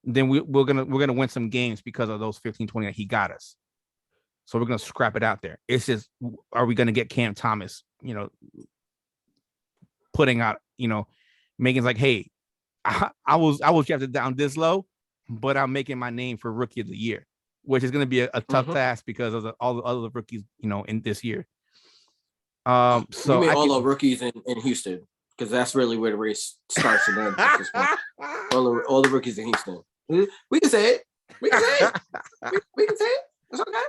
Then we're gonna win some games because of those 15, 20 that he got us. So we're gonna scrap it out there. It's just, are we gonna get Cam Thomas, putting out, making like, hey, I was drafted down this low, but I'm making my name for rookie of the year, which is going to be a tough task because of all the other rookies, in this year. So
you mean all the rookies in Houston, because that's really where the race starts and ends at this point. All the rookies in Houston. We can say it. We can say it. We can say it. It's okay.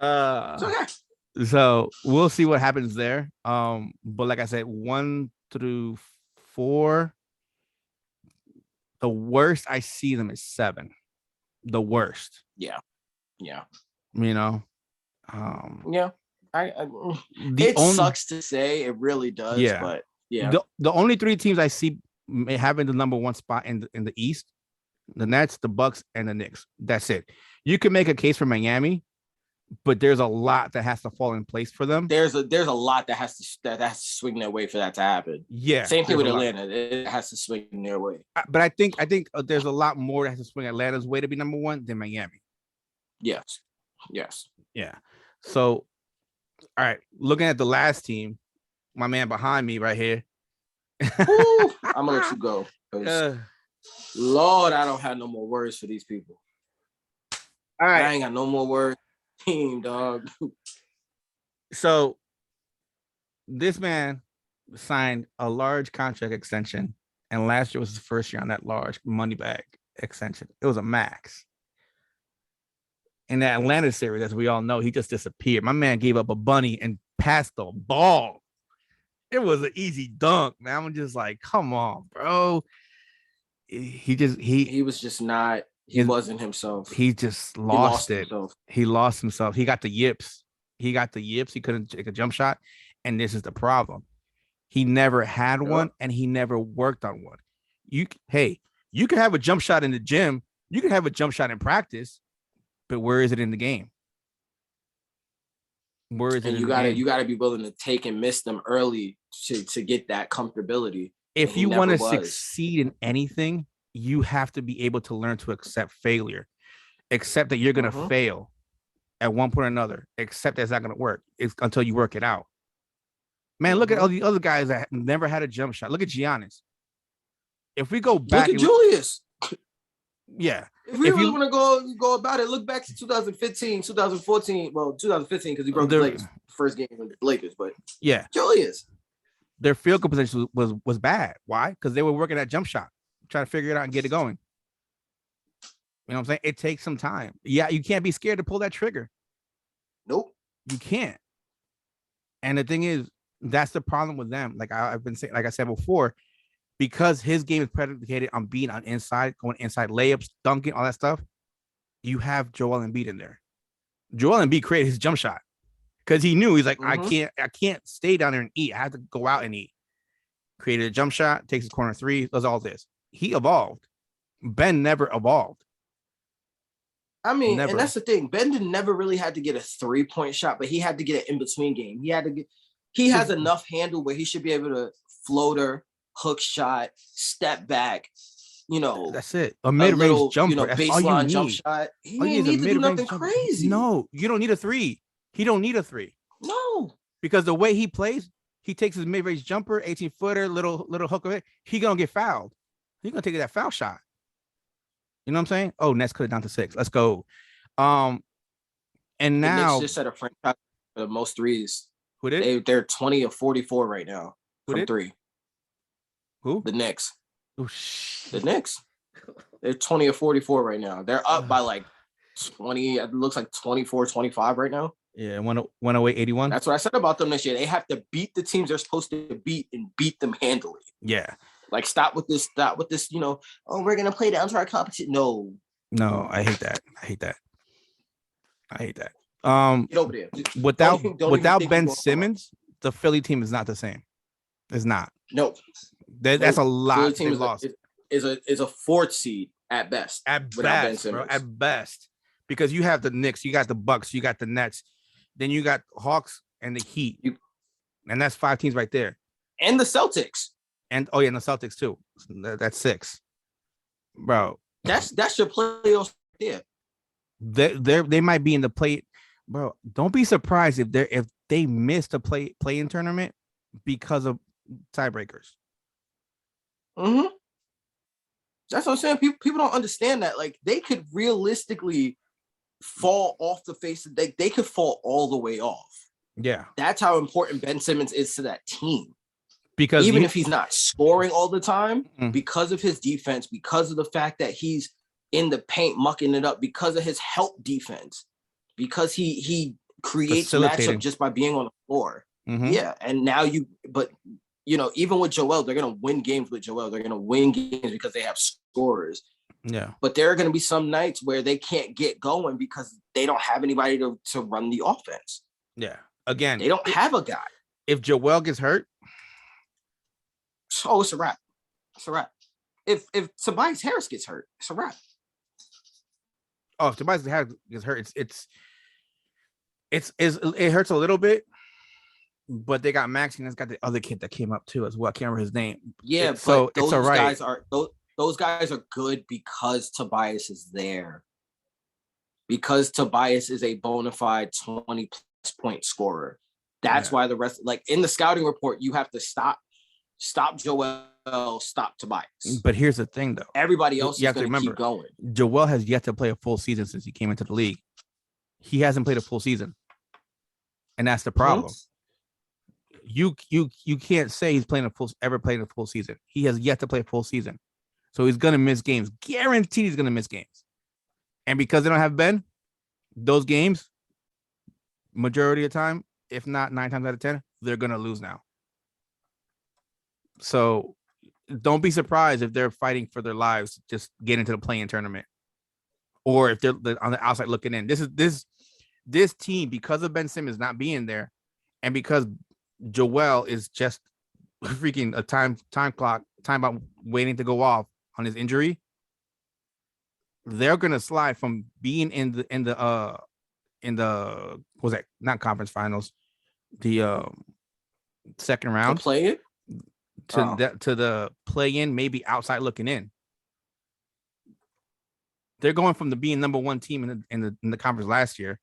It's okay.
So we'll see what happens there. But like I said, 1 through 4. The worst I see them is 7. The worst.
Yeah.
Yeah.
Sucks to say. It really does. Yeah. But yeah.
The only 3 teams I see having the number 1 spot in the East, the Nets, the Bucks, and the Knicks. That's it. You can make a case for Miami, but there's a lot that has to fall in place for them.
There's a lot that has to swing their way for that to happen.
Yeah.
Same thing with Atlanta. It has to swing their way.
But I think there's a lot more that has to swing Atlanta's way to be number 1 than Miami.
Yes.
Yeah. So, all right. Looking at the last team, my man behind me right here.
Ooh, I'm gonna let you go. Lord, I don't have no more words for these people.
All right.
I ain't got no more words. Team, dog.
So this man signed a large contract extension, and last year was his first year on that large money bag extension. It was a max. In that Atlanta series, as we all know, he just disappeared. My man gave up a bunny and passed the ball. It was an easy dunk, man. I'm just like, come on, bro. He
was just not. He wasn't himself.
He just lost it. Himself. He lost himself. He got the yips. He couldn't take a jump shot. And this is the problem. He never had one, and he never worked on one. You can have a jump shot in the gym. You can have a jump shot in practice, but where is it in the game? Where is it? And
you gotta be willing to take and miss them early to get that comfortability.
If you want to succeed in anything, you have to be able to learn to accept failure, accept that you're going to fail at one point or another, accept that's not going to work until you work it out. Man, look at all the other guys that never had a jump shot. Look at Giannis. If we go back,
look at Julius.
Yeah.
If we really want to go about it, look back to 2015, 2014. Well, 2015 because he broke the Lakers first game with the Lakers. But
yeah,
Julius,
their field goal position was bad. Why? Because they were working that jump shot, trying to figure it out and get it going. You know what I'm saying? It takes some time. Yeah, you can't be scared to pull that trigger.
Nope,
you can't. And the thing is, that's the problem with them. Like I've been saying, like I said before, because his game is predicated on being on inside, going inside layups, dunking, all that stuff. You have Joel Embiid in there. Joel Embiid created his jump shot because he knew he's like, I can't stay down there and eat. I have to go out and eat. Created a jump shot, takes his corner 3, does all this. He evolved. Ben never evolved.
I mean,
Never.
and that's the thing. Benden never really had to get a 3-point shot, but he had to get an in-between game. He has enough handle where he should be able to floater, hook shot, step back,
That's it. A mid-range jumper. That's all you
baseline jump
need.
shot. He
All you
ain't
need is
need
a
to do
mid-range
nothing
jumper.
crazy.
No, you don't need a 3. He don't need a 3.
No.
Because the way he plays, he takes his mid-range jumper, 18-footer, little hook of it. He gonna get fouled. He gonna take that foul shot. You know what I'm saying? Oh, Nets cut it down to 6. Let's go. And
The
now
Knicks just set a franchise for the most threes.
who did?
They're 20 of 44 right now
Who
from
did?
3.
Who?
The Knicks.
Oh,
The Knicks. They're 20 of 44 right now. They're up by like 20. It looks like 24, 25 right now.
Yeah, 108, 81.
That's what I said about them this year. They have to beat the teams they're supposed to beat and beat them handily.
Yeah.
Like stop with this, oh, we're gonna play down to our competition. No,
I hate that. Get
over there.
Without Ben Simmons, the Philly team is not the same. It's not.
No.
That's a lot.
Philly team
lost.
Is a 4th seed at best.
At best, bro. At best. Because you have the Knicks, you got the Bucks, you got the Nets, then you got Hawks and the Heat. And that's 5 teams right there.
And the Celtics.
And and the Celtics too. That's 6. Bro.
That's your playoffs there.
They might be in the play. Bro, don't be surprised if they miss the play-in tournament because of tiebreakers.
Mm-hmm. That's what I'm saying. People don't understand that. Like they could realistically fall off the face of they could fall all the way off.
Yeah.
That's how important Ben Simmons is to that team.
Because
even if he's not scoring all the time,
Mm.
because of his defense, because of the fact that he's in the paint mucking it up, because of his help defense, because he creates matchup just by being on the floor.
Mm-hmm.
Yeah. And now even with Joel, they're going to win games with Joel. They're going to win games because they have scorers.
Yeah.
But there are going to be some nights where they can't get going because they don't have anybody to run the offense.
Yeah. Again,
they don't have a guy.
If Joel gets hurt,
it's a wrap. It's a wrap. If Tobias Harris gets hurt, it's a wrap.
Oh, if Tobias Harris gets hurt, it hurts a little bit. But they got Maxi and it's got the other kid that came up too as well. I can't remember his name.
Yeah,
so
those
it's all right.
Those guys are good because Tobias is there. Because Tobias is a bona fide 20+ point scorer. That's why the rest, like in the scouting report, you have to stop Joel, stop Tobias.
But here's the thing, though.
Everybody else is going to keep going.
Joel has yet to play a full season since he came into the league. He hasn't played a full season, and that's the problem. Mm-hmm. You can't say he's ever played a full season. He has yet to play a full season, so he's gonna miss games. Guaranteed, he's gonna miss games. And because they don't have Ben, those games, majority of the time, if not 9 times out of 10, they're gonna lose now. So don't be surprised if they're fighting for their lives to just get into the play-in tournament, or if they're on the outside looking in. This team, because of Ben Simmons not being there, and because Joel is just freaking a time bomb waiting to go off on his injury, they're gonna slide from being in the what was that, not conference finals, the second round
play
to the play-in, maybe outside looking in. They're going from being number 1 team in the conference last year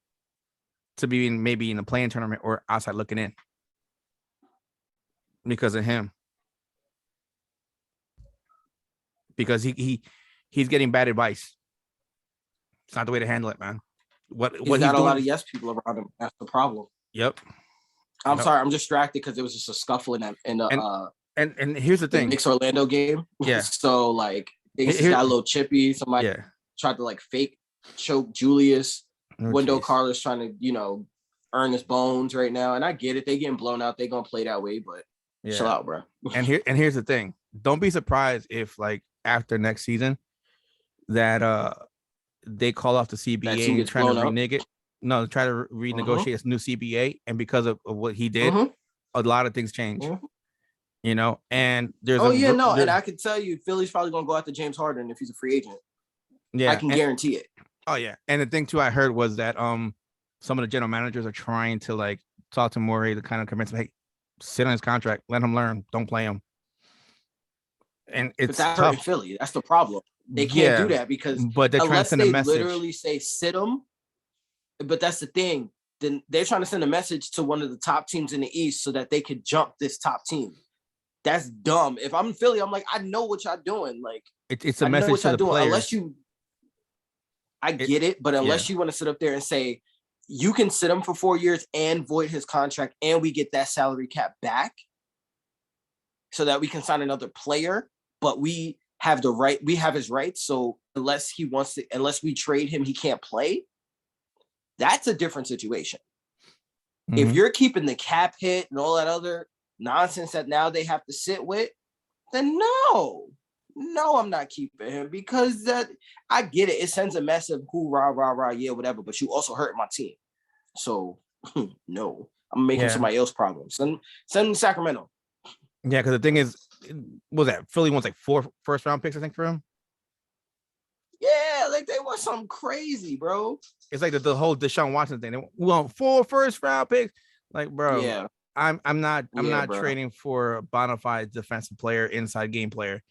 to being maybe in the play-in tournament or outside looking in because of him. Because he's getting bad advice. It's not the way to handle it, man.
He's got a lot of yes people around him. That's the problem.
Yep.
I'm sorry, I'm distracted because there was just a scuffle in the
and here's the thing.
Knicks Orlando game.
Yeah.
So like things got a little chippy. Somebody tried to like fake choke Julius. Wendell Carter's trying to, earn his bones right now. And I get it. They getting blown out. They gonna play that way, but chill out, bro.
and here's the thing. Don't be surprised if like after next season that they call off the CBA and try to renege it. No, try to renegotiate a new CBA, and because of what he did, a lot of things change. And there's
and I can tell you, Philly's probably gonna go after James Harden if he's a free agent. Yeah, I can guarantee it.
Oh yeah, and the thing too I heard was that some of the general managers are trying to like talk to Morey to kind of convince him, hey, sit on his contract, let him learn, don't play him. And
But
it's
that's hurting
tough.
Philly. That's the problem. They can't do
Yeah,
that because
but they're trying to
unless
send a
they
message.
literally say sit him, but that's the thing. Then they're trying to send a message to one of the top teams in the East so that they could jump this top team. That's dumb. If I'm in Philly, I'm like, I know what y'all doing. Like,
It's a
I know
message
what
to
y'all
the
doing.
players.
I get it, but
Yeah.
unless you want to sit up there and say you can sit him for 4 years and void his contract, and we get that salary cap back, so that we can sign another player, but we have his rights. So unless we trade him, he can't play. That's a different situation. If you're keeping the cap hit and all that other nonsense that now they have to sit with, then no, I'm not keeping him because I get it. It sends a mess of who, rah, rah, rah, yeah, whatever, but you also hurt my team. So no, I'm making somebody else problems. Send him to Sacramento.
Yeah, because the thing is, what was that Philly wants like 4 first-round picks, I think, for him.
Yeah, like they want something crazy, bro.
It's like the whole Deshaun Watson thing. They want 4 first-round picks. Like, bro,
Yeah,
I'm not
bro.
trading for a bona fide defensive player, inside game player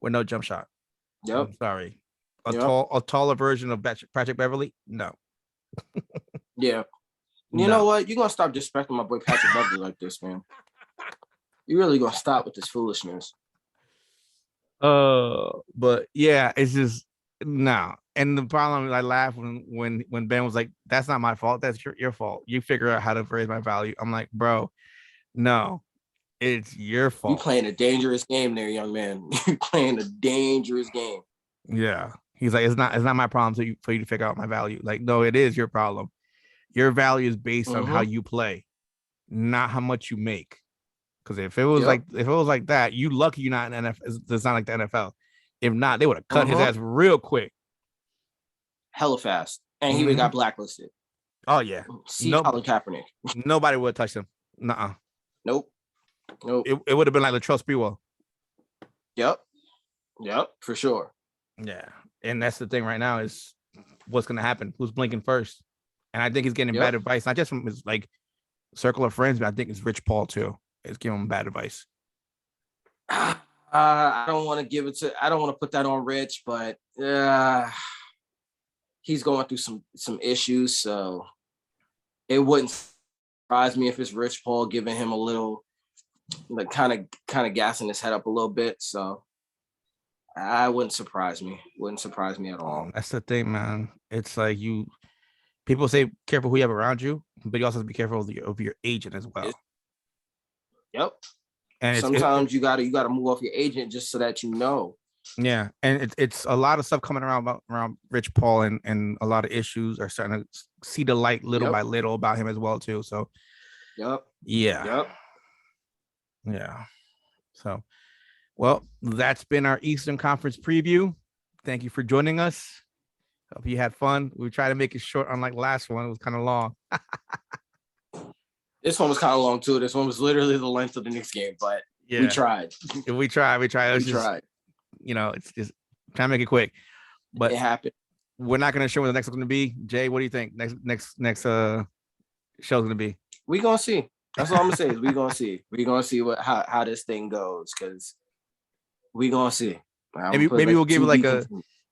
with no jump shot.
Yep.
I'm sorry. A taller version of Patrick Beverly? No.
Yeah. You know what? You're gonna stop disrespecting my boy Patrick Beverly like this, man. You really gonna stop with this foolishness.
But yeah, it's just no. And the problem is I laugh when Ben was like, that's not my fault, that's your fault. You figure out how to raise my value. I'm like, bro, no, it's your fault.
You playing a dangerous game there, young man. You playing a dangerous game.
Yeah. He's like, it's not my problem for you to figure out my value. Like, no, it is your problem. Your value is based on how you play, not how much you make. Because if it was like that, you lucky you're not in NFL. It's not like the NFL. If not, they would have cut his ass real quick.
Hella fast. And he would have got blacklisted.
Oh yeah.
See Colin Kaepernick.
Nobody would have touched him. Nuh-uh.
Nope.
It would have been like Latrell Sprewell.
Yep, for sure.
Yeah. And that's the thing right now is what's gonna happen. Who's blinking first? And I think he's getting bad advice, not just from his like circle of friends, but I think it's Rich Paul too. Is giving him bad advice.
I don't want to put that on Rich, but he's going through some issues, so it wouldn't surprise me if it's Rich Paul giving him a little, like, kind of gassing his head up a little bit. So I wouldn't surprise me. Wouldn't surprise me at all.
That's the thing, man. It's like people say careful who you have around you, but you also have to be careful of your agent as well.
Yep.
And
sometimes you gotta move off your agent just so that you know.
Yeah, and it's a lot of stuff coming around Rich Paul, and a lot of issues are starting to see the light little by little about him as well too. So, yeah. So, well, that's been our Eastern Conference preview. Thank you for joining us. Hope you had fun. We tried to make it short, unlike last one. It was kind of long.
This one was kind of long too. This one was literally the length of the Knicks game, but we tried.
We tried. It's just trying to make it quick, but
it happened.
We're not going to show what the next one's going to be. Jay, what do you think? Next show's going to be?
We gonna see. That's all I'm gonna say. Is we gonna see. We gonna see how this thing goes, because we gonna see.
Maybe we'll give it like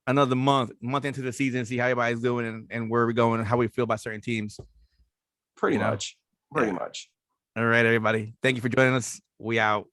another month into the season, see how everybody's doing and where we're going and how we feel about certain teams.
Pretty much.
All right, everybody. Thank you for joining us. We out.